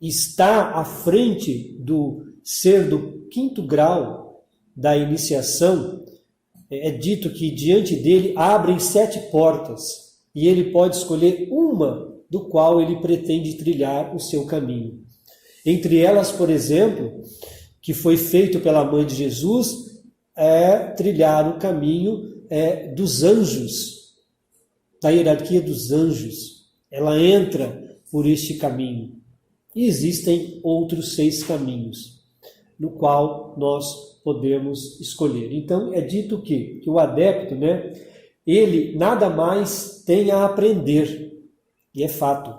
Está à frente do ser do 5º grau da iniciação. É dito que diante dele abrem 7 portas e ele pode escolher uma do qual ele pretende trilhar o seu caminho. Entre elas, por exemplo, que foi feito pela mãe de Jesus, é trilhar o caminho dos anjos, da hierarquia dos anjos. Ela entra por este caminho. E existem outros 6 caminhos, no qual nós podemos escolher. Então, é dito que o adepto, né, ele nada mais tem a aprender, e é fato.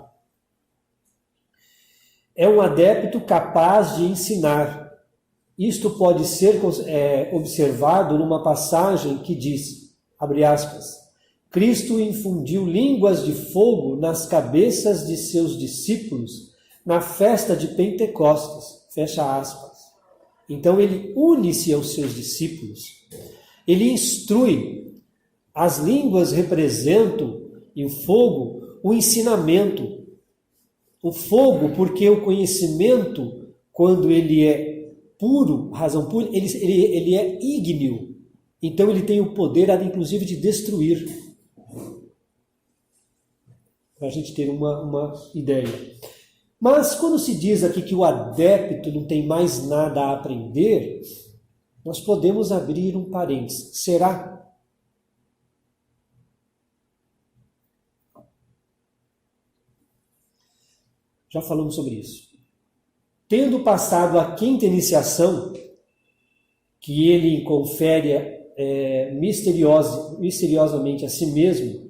É um adepto capaz de ensinar. Isto pode ser observado numa passagem que diz, abre aspas, Cristo infundiu línguas de fogo nas cabeças de seus discípulos na festa de Pentecostes, fecha aspas. Então ele une-se aos seus discípulos, ele instrui. As línguas representam, e o fogo, o ensinamento. O fogo, porque o conhecimento, quando ele é puro, razão pura, ele é ígneo. Então ele tem o poder, inclusive, de destruir. Para a gente ter uma ideia. Mas quando se diz aqui que o adepto não tem mais nada a aprender, nós podemos abrir um parênteses. Será? Já falamos sobre isso. Tendo passado a 5ª iniciação, que ele confere misteriosamente a si mesmo,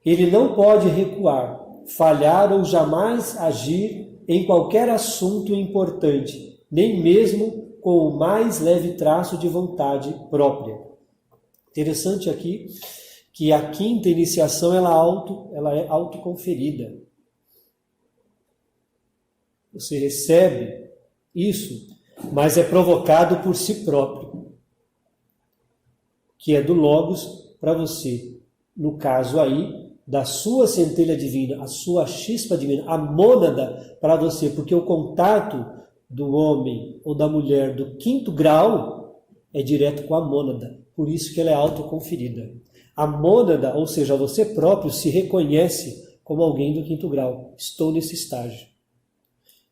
ele não pode recuar, falhar ou jamais agir em qualquer assunto importante, nem mesmo com o mais leve traço de vontade própria. Interessante aqui que a quinta iniciação ela é autoconferida. Você recebe isso, mas é provocado por si próprio, que é do Logos para você. No caso aí, da sua centelha divina, a sua chispa divina, a mônada para você, porque o contato do homem ou da mulher do quinto grau é direto com a mônada, por isso que ela é autoconferida. A mônada, ou seja, você próprio se reconhece como alguém do quinto grau. Estou nesse estágio.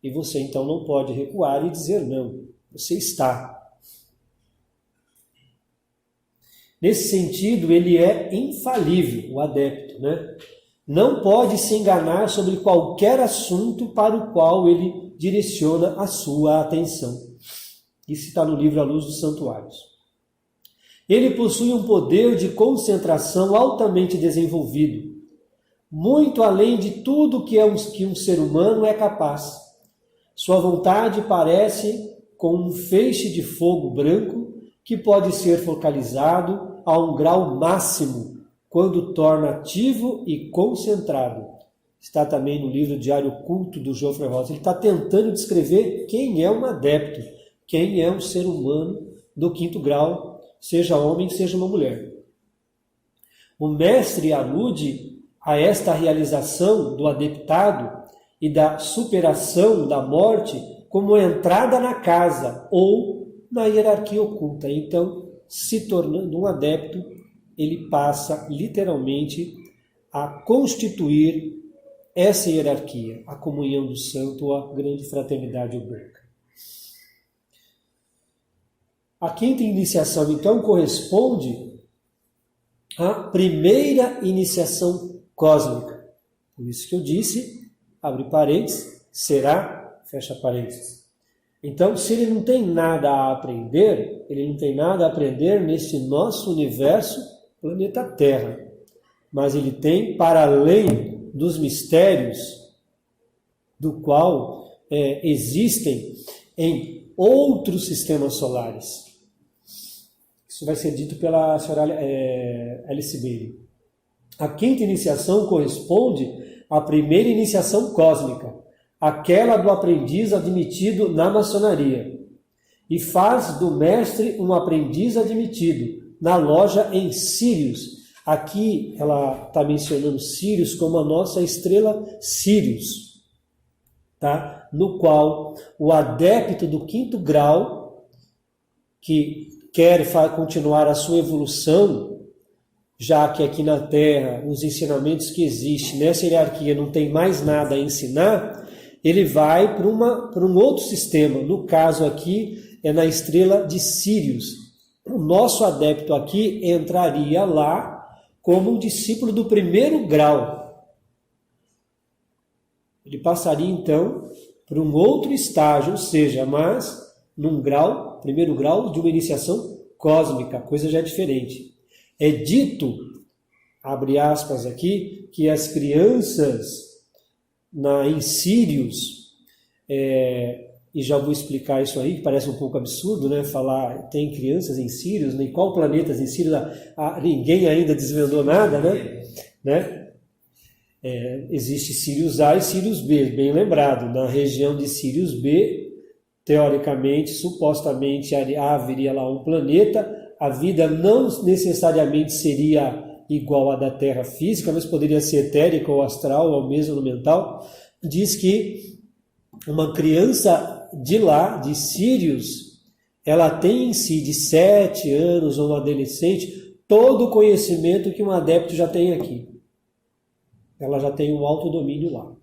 E você então não pode recuar e dizer não. Você está. Nesse sentido, ele é infalível, o adepto, né? Não pode se enganar sobre qualquer assunto para o qual ele direciona a sua atenção. Isso está no livro A Luz dos Santuários. Ele possui um poder de concentração altamente desenvolvido, muito além de tudo que um ser humano é capaz. Sua vontade parece com um feixe de fogo branco que pode ser focalizado a um grau máximo quando torna ativo e concentrado. Está também no livro Diário Oculto do Geoffrey Ross. Ele está tentando descrever quem é um adepto, quem é um ser humano do quinto grau, seja homem, seja uma mulher. O mestre alude a esta realização do adeptado e da superação da morte como entrada na casa ou na hierarquia oculta. Então, se tornando um adepto, ele passa literalmente a constituir essa hierarquia, a comunhão do santo ou a grande fraternidade branca. A quinta iniciação, então, corresponde à primeira iniciação cósmica. Por isso que eu disse, abre parênteses, será, fecha parênteses. Então, se ele não tem nada a aprender, ele não tem nada a aprender neste nosso universo, planeta Terra. Mas ele tem, para além dos mistérios do qual existem em outros sistemas solares. Isso vai ser dito pela senhora Alice Bailey. A quinta iniciação corresponde à primeira iniciação cósmica, aquela do aprendiz admitido na maçonaria, e faz do mestre um aprendiz admitido na loja em Sírius. Aqui ela está mencionando Sírius como a nossa estrela Sírius, tá? No qual o adepto do quinto grau, que quer continuar a sua evolução, já que aqui na Terra os ensinamentos que existem nessa hierarquia não tem mais nada a ensinar, ele vai para um outro sistema. No caso aqui é na estrela de Sírius. O nosso adepto aqui entraria lá como um discípulo do primeiro grau. Ele passaria então para um outro estágio, ou seja, mas num grau, primeiro grau de uma iniciação cósmica, coisa já diferente. É dito, abre aspas aqui, que as crianças em Sírios, e já vou explicar isso aí, que parece um pouco absurdo, né? Falar, tem crianças em Sírios, nem qual planetas em Sírios, ninguém ainda desvendou nada, né? Existe Sírios A e Sírios B, bem lembrado. Na região de Sírios B, teoricamente, supostamente, haveria lá um planeta. A vida não necessariamente seria igual à da Terra física, mas poderia ser etérica ou astral ou mesmo no mental. Diz que uma criança de lá, de Sírios, ela tem em si, de 7 anos ou um adolescente, todo o conhecimento que um adepto já tem aqui. Ela já tem um autodomínio lá.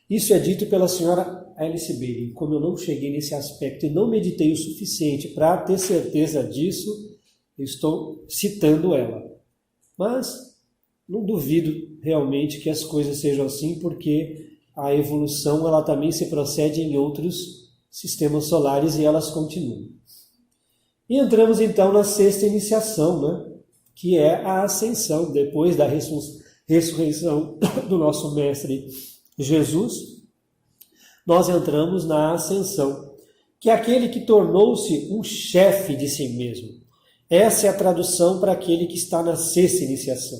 Isso é dito pela senhora Alice Bailey. Como eu não cheguei nesse aspecto e não meditei o suficiente para ter certeza disso, eu estou citando ela. Mas não duvido realmente que as coisas sejam assim, porque a evolução ela também se procede em outros sistemas solares e elas continuam. E entramos então na sexta iniciação, né? Que é a ascensão, depois da ressurreição do nosso Mestre Jesus. nós entramos na ascensão, que é aquele que tornou-se um chefe de si mesmo. Essa é a tradução para aquele que está na sexta iniciação.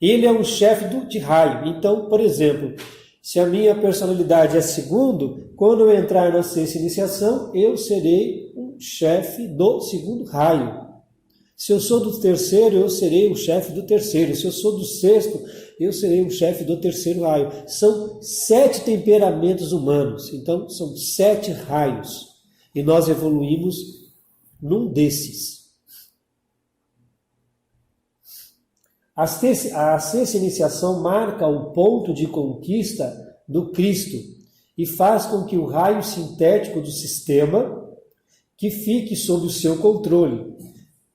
Ele é um chefe de raio. Então, por exemplo, se a minha personalidade é segundo, quando eu entrar na sexta iniciação, eu serei um chefe do segundo raio. Se eu sou do terceiro, eu serei o chefe do terceiro. Se eu sou do sexto, eu serei o chefe do terceiro raio. São 7 temperamentos humanos, então são 7 raios. E nós evoluímos num desses. A sexta iniciação marca o ponto de conquista do Cristo e faz com que o raio sintético do sistema, que fique sob o seu controle,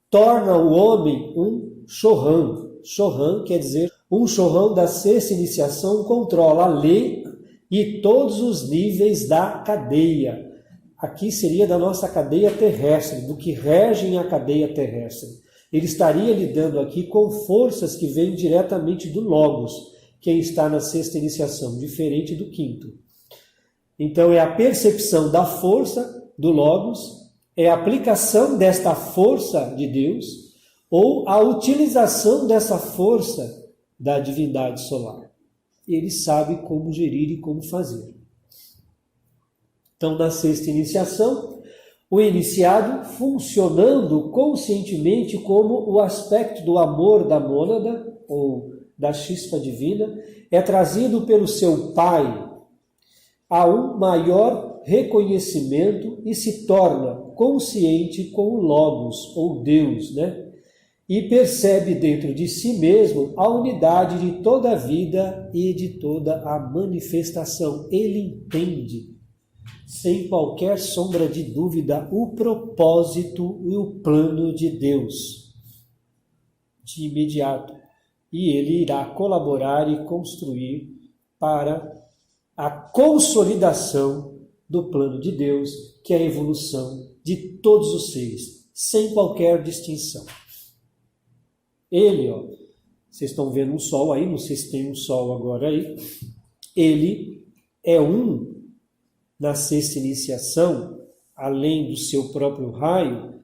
torna o homem um Shohan. Shohan quer dizer, um Shohan da sexta iniciação controla a lei e todos os níveis da cadeia. Aqui seria da nossa cadeia terrestre, do que regem a cadeia terrestre. Ele estaria lidando aqui com forças que vêm diretamente do Logos, quem está na sexta iniciação, diferente do quinto. Então é a percepção da força do Logos, é a aplicação desta força de Deus, ou a utilização dessa força da divindade solar. Ele sabe como gerir e como fazer. Então, na sexta iniciação, o iniciado, funcionando conscientemente como o aspecto do amor da mônada, ou da chispa divina, é trazido pelo seu pai a um maior reconhecimento e se torna consciente com o Logos, ou Deus, né? E percebe dentro de si mesmo a unidade de toda a vida e de toda a manifestação. Ele entende, sem qualquer sombra de dúvida, o propósito e o plano de Deus de imediato. E ele irá colaborar e construir para a consolidação do plano de Deus, que é a evolução de todos os seres, sem qualquer distinção. Ele, ó, vocês estão vendo um sol aí, não sei se tem um sol agora aí, ele é um na sexta iniciação, além do seu próprio raio,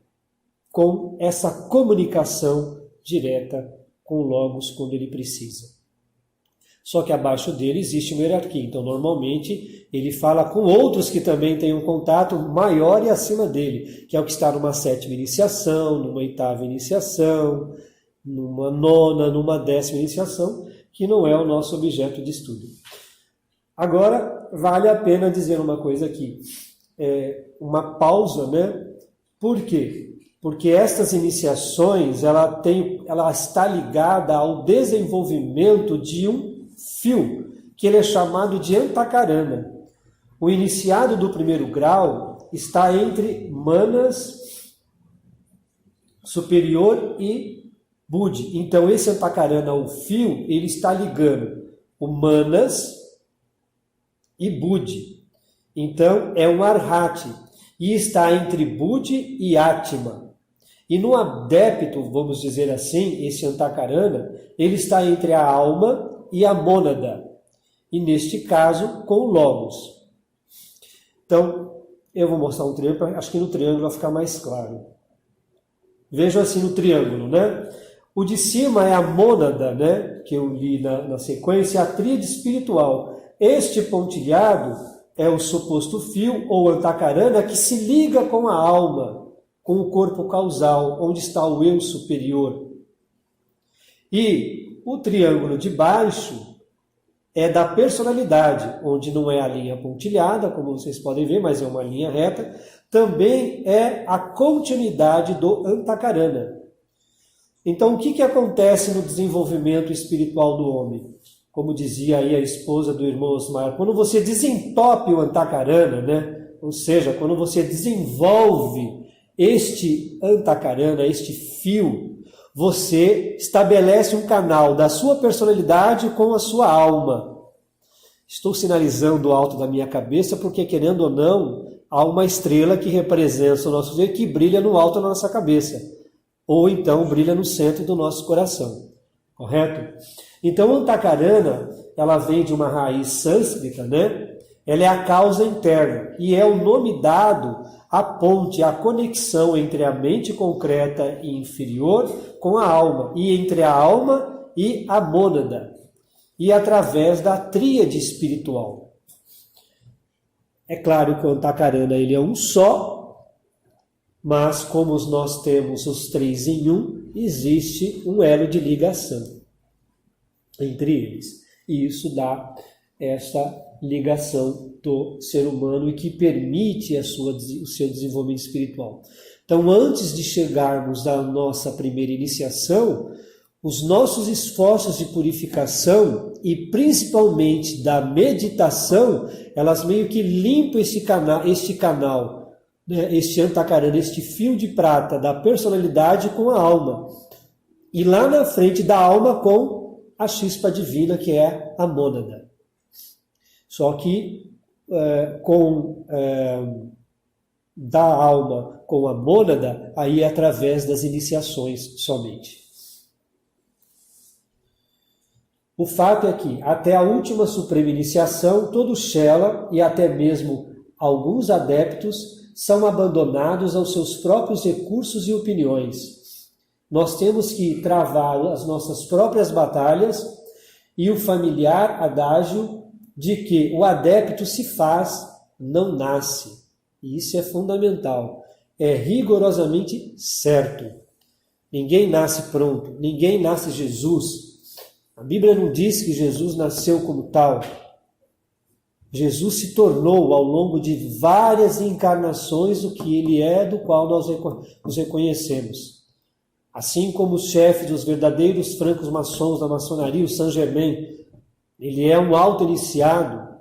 com essa comunicação direta com o Logos quando ele precisa. Só que abaixo dele existe uma hierarquia, então normalmente ele fala com outros que também têm um contato maior e acima dele, que é o que está numa sétima iniciação, numa oitava iniciação, numa nona, numa 10ª iniciação, que não é o nosso objeto de estudo. Agora, vale a pena dizer uma coisa aqui, uma pausa, né? Por quê? Porque estas iniciações, ela está ligada ao desenvolvimento de um fio, que ele é chamado de Antakarana. O iniciado do primeiro grau está entre Manas superior e Budi. Então, esse Antakarana, o fio, ele está ligando o Manas e Budi. Então, é um Arhati. E está entre Budi e Atma. E no adepto, vamos dizer assim, esse Antakarana, ele está entre a alma e a mônada. E neste caso, com o Logos. Então, eu vou mostrar um triângulo, acho que no triângulo vai ficar mais claro. Vejam assim no triângulo, né? O de cima é a mônada, né? Que eu li na sequência, a tríade espiritual. Este pontilhado é o suposto fio, ou Antakarana, que se liga com a alma, com o corpo causal, onde está o eu superior. E o triângulo de baixo é da personalidade, onde não é a linha pontilhada, como vocês podem ver, mas é uma linha reta. Também é a continuidade do Antakarana. Então, o que acontece no desenvolvimento espiritual do homem? Como dizia aí a esposa do irmão Osmar, quando você desentope o Antakarana, né? Ou seja, quando você desenvolve este Antakarana, este fio, você estabelece um canal da sua personalidade com a sua alma. Estou sinalizando o alto da minha cabeça porque, querendo ou não, há uma estrela que representa o nosso ser, que brilha no alto da nossa cabeça. Ou então brilha no centro do nosso coração. Correto? Então, Antakarana, ela vem de uma raiz sânscrita, né? Ela é a causa interna e é o nome dado à ponte, à conexão entre a mente concreta e inferior com a alma, e entre a alma e a mônada, e através da tríade espiritual. É claro que o Antakarana ele é um só, mas como nós temos os três em um, existe um elo de ligação entre eles. E isso dá essa ligação do ser humano e que permite o seu desenvolvimento espiritual. Então, antes de chegarmos à nossa primeira iniciação, os nossos esforços de purificação e principalmente da meditação, elas meio que limpam este canal, né, este Antakarana, este fio de prata da personalidade com a alma. E lá na frente da alma com a chispa divina, que é a mônada. Só que da alma com a mônada, aí é através das iniciações somente. O fato é que, até a última suprema iniciação, todo Shela e até mesmo alguns adeptos são abandonados aos seus próprios recursos e opiniões. Nós temos que travar as nossas próprias batalhas e o familiar adágio de que o adepto se faz, não nasce. E isso é fundamental. É rigorosamente certo. Ninguém nasce pronto, ninguém nasce Jesus. A Bíblia não diz que Jesus nasceu como tal. Jesus se tornou, ao longo de várias encarnações, o que ele é, do qual nós nos reconhecemos. Assim como o chefe dos verdadeiros francos maçons da maçonaria, o Saint-Germain, ele é um auto-iniciado,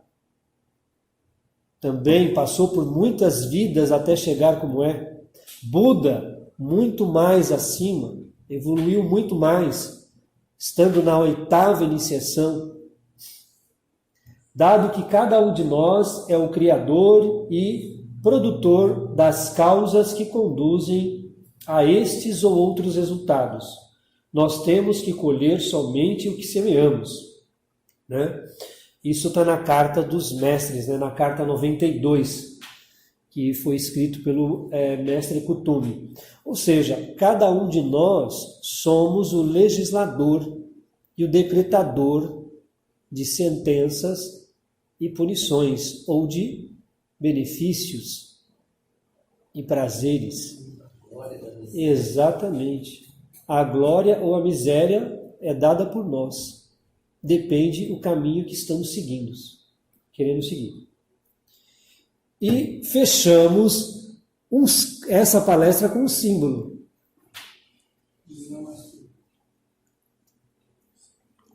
também passou por muitas vidas até chegar como é. Buda, muito mais acima, evoluiu muito mais, estando na 8ª iniciação, dado que cada um de nós é o criador e produtor das causas que conduzem a estes ou outros resultados. Nós temos que colher somente o que semeamos, né? Isso está na Carta dos Mestres, né? Na Carta 92, que foi escrito pelo Mestre Kutumi. Ou seja, cada um de nós somos o legislador e o decretador de sentenças e punições, ou de benefícios e prazeres. Exatamente. A glória ou a miséria é dada por nós. Depende do caminho que estamos querendo seguir. E fechamos essa palestra com um símbolo.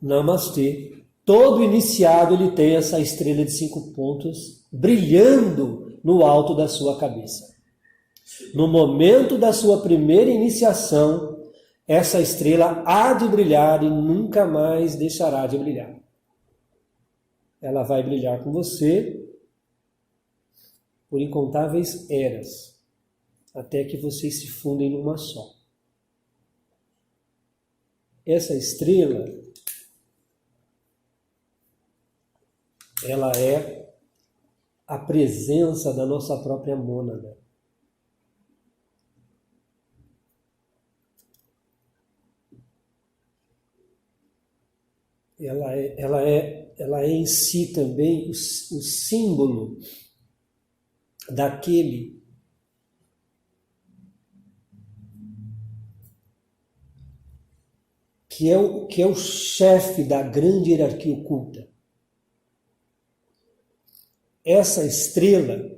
Namastê. Todo iniciado ele tem essa estrela de 5 pontos brilhando no alto da sua cabeça. No momento da sua primeira iniciação, essa estrela há de brilhar e nunca mais deixará de brilhar. Ela vai brilhar com você por incontáveis eras, até que vocês se fundem numa só. Essa estrela, ela é a presença da nossa própria mônada. Ela é em si também o símbolo daquele que é o chefe da grande hierarquia oculta. Essa estrela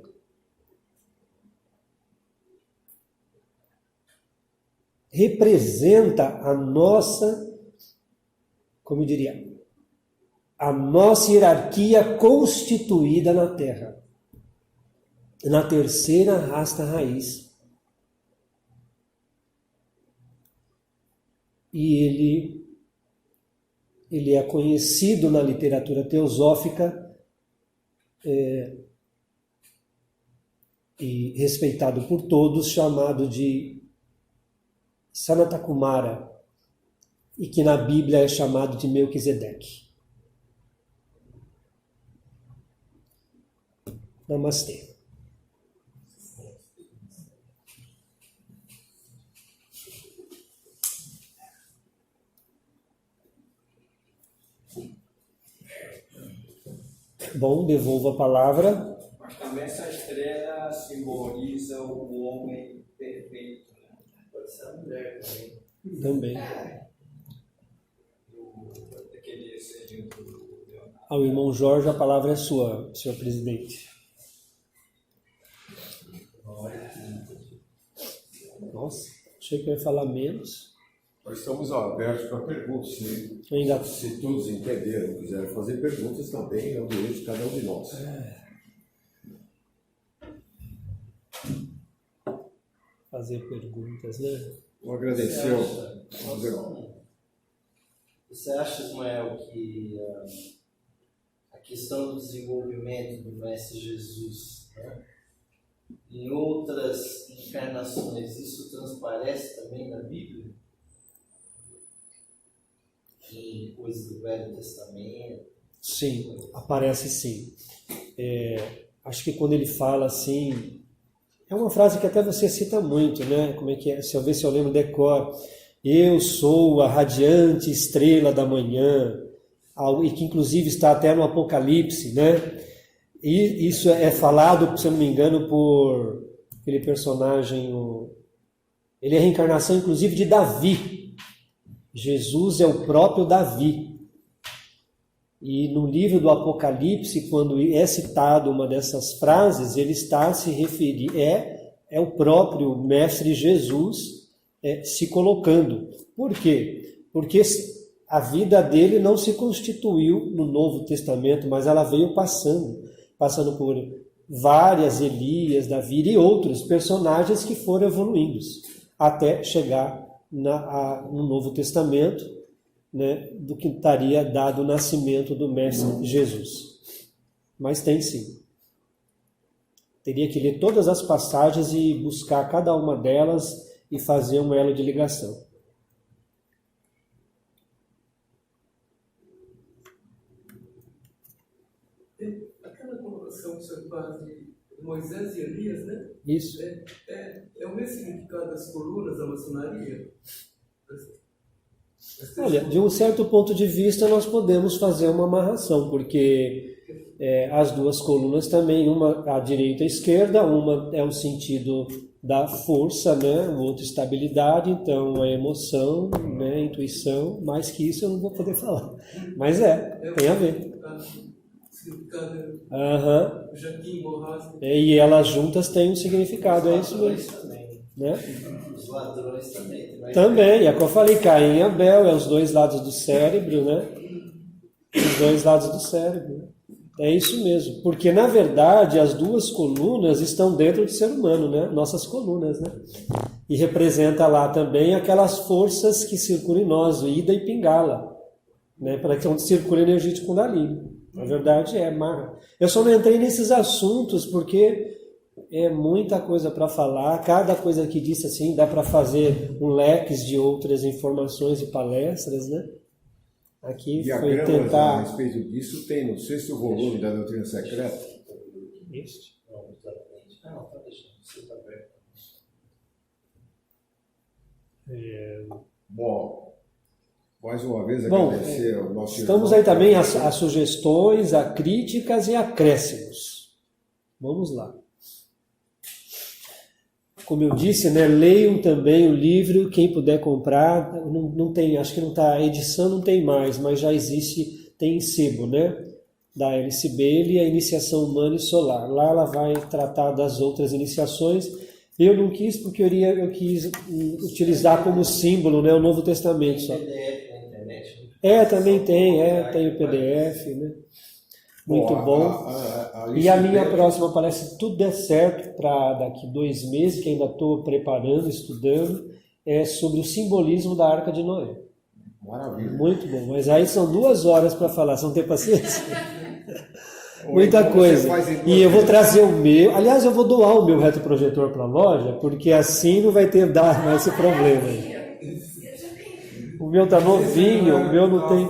representa a nossa, como eu diria, a nossa hierarquia constituída na Terra, na terceira rasta raiz. E ele é conhecido na literatura teosófica e respeitado por todos, chamado de Sanatakumara, e que na Bíblia é chamado de Melquisedeque. Namastê. Bom, devolvo a palavra. Mas também essa estrela simboliza o homem perfeito, né? Pode ser a mulher também. Também. Aquele seria do Leonardo. Ao irmão Jorge, a palavra é sua, senhor presidente. Nossa, achei que eu ia falar menos. Nós estamos abertos para perguntas. Ainda... Se todos entenderam, quiserem fazer perguntas também, é o direito de cada um de nós. Fazer perguntas, né? Vou agradecer. Você acha, Ismael, que a questão do desenvolvimento do Mestre Jesus, né, em outras encarnações, isso transparece também na Bíblia? Em coisas do Velho Testamento? Sim, aparece sim. Acho que quando ele fala assim, é uma frase que até você cita muito, né? Como é que é? Se eu ver se eu lembro decor. Eu sou a radiante estrela da manhã, e que inclusive está até no Apocalipse, né? E isso é falado, se eu não me engano, por aquele personagem, ele é a reencarnação inclusive de Davi. Jesus é o próprio Davi. E no livro do Apocalipse, quando é citado uma dessas frases, ele está se referindo, é o próprio Mestre Jesus se colocando. Por quê? Porque a vida dele não se constituiu no Novo Testamento, mas ela veio passando por várias Elias, Davi e outros personagens que foram evoluindo, até chegar no Novo Testamento, né, do que estaria dado o nascimento do Mestre Jesus. Mas tem sim. Teria que ler todas as passagens e buscar cada uma delas e fazer um elo de ligação. Aquela colocação que o senhor faz de Moisés e Elias, né? Isso. É o mesmo significado das colunas da maçonaria? Olha, de um certo ponto de vista nós podemos fazer uma amarração, porque as duas colunas também, uma à direita e à esquerda, uma é o sentido da força, né? O outro estabilidade, então a emoção, né? A intuição, mais que isso eu não vou poder falar. Mas tem a ver. Significado Uhum. Borrasca. E elas juntas têm um significado, é isso mesmo. Também. Né? Os ladrões também. Também, é o que eu falei, Caim e Abel, os dois lados do cérebro, né? Os dois lados do cérebro. É isso mesmo, porque na verdade as duas colunas estão dentro do ser humano, né? Nossas colunas, né? E representa lá também aquelas forças que circulam em nós, o Ida e Pingala, né? Para que onde circula a energia de Kundalini. Na verdade eu só não entrei nesses assuntos porque é muita coisa para falar, cada coisa que disse assim, dá para fazer um leque de outras informações e palestras, né? Aqui foi tentar... a respeito disso tem no 6º volume da Doutrina Secreta. Isso. Não, exatamente. Não, tá deixando, você está aberto. Bom, mais uma vez agradecer ao nosso estamos irmão. aí também a sugestões, a críticas e acréscimos. Vamos lá. Como eu disse, né, leiam também o livro, quem puder comprar, não tem, acho que não está, a edição não tem mais, mas já existe, tem em sebo, né, da Alice Bailey, a Iniciação Humana e Solar. Lá ela vai tratar das outras iniciações. Eu não quis porque eu quis utilizar como símbolo, né, o Novo Testamento só. Tem PDF na internet? Também tem o PDF, né? Muito bom. E a minha próxima palestra, se tudo der certo, para daqui 2 meses, que ainda estou preparando, estudando, é sobre o simbolismo da Arca de Noé. Maravilha. Muito bom. Mas aí são 2 horas para falar, você não tem paciência? Muita então coisa. E eu vou trazer o meu. Aliás, eu vou doar o meu retroprojetor para a loja, porque assim não vai ter mais esse problema. O meu tá novinho, o meu não tem.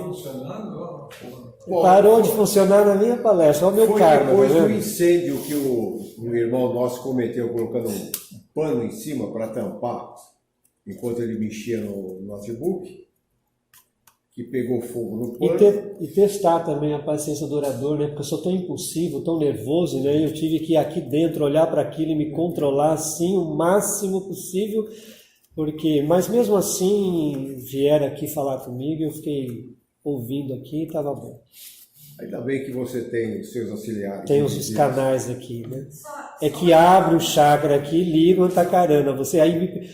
Bom, Parou de funcionar na minha palestra. Olha o meu foi karma, depois tá do vendo? incêndio que o irmão nosso cometeu colocando um pano em cima para tampar, enquanto ele mexia no notebook, que pegou fogo no pano. E testar também a paciência do orador, né? Porque eu sou tão impulsivo, tão nervoso, né? Eu tive que ir aqui dentro, olhar para aquilo e me controlar assim o máximo possível, mas mesmo assim vieram aqui falar comigo, eu fiquei ouvindo aqui e estava bom. Ainda bem que você tem os seus auxiliares. Tem os canais aqui, né? É que abre o chakra aqui, liga o antacarana. Você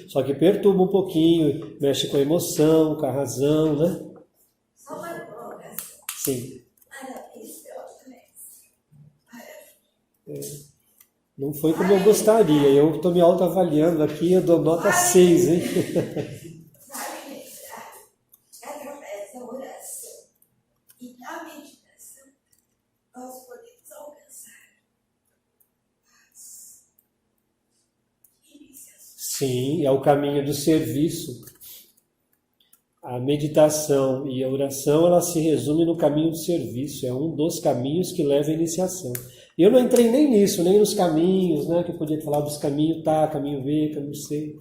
só que perturba um pouquinho, mexe com a emoção, com a razão, né? Só uma prorrogação. Sim. Parabéns pela palestra. Não foi como eu gostaria. Eu estou me autoavaliando aqui, eu dou nota 6, hein? Vale lembrar que através da oração e da meditação nós podemos alcançar as iniciações. Sim, é o caminho do serviço. A meditação e a oração, ela se resume no caminho do serviço. É um dos caminhos que leva à iniciação. Eu não entrei nem nisso, nem nos caminhos, né? Que eu podia falar dos caminhos caminho B, caminho C.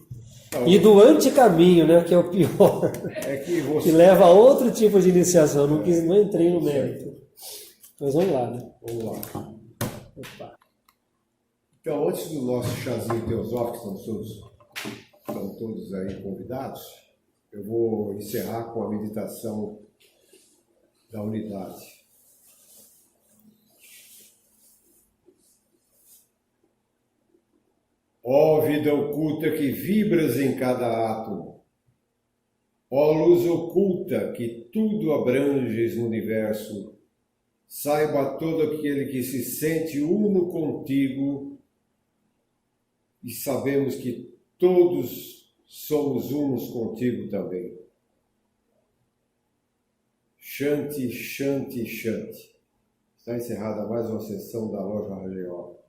E do anticaminho, né? Que é o pior. É que você... Que leva a outro tipo de iniciação. Não entrei no mérito. Mas vamos lá, né? Vamos lá. Opa. Então, antes do nosso chazinho teosófico, estão todos aí convidados, eu vou encerrar com a meditação da unidade. Ó vida oculta que vibras em cada átomo, ó luz oculta que tudo abranges no universo, saiba todo aquele que se sente uno contigo, e sabemos que todos somos unos contigo também. Shanti, Shanti, Shanti. Está encerrada mais uma sessão da Loja Rajeó.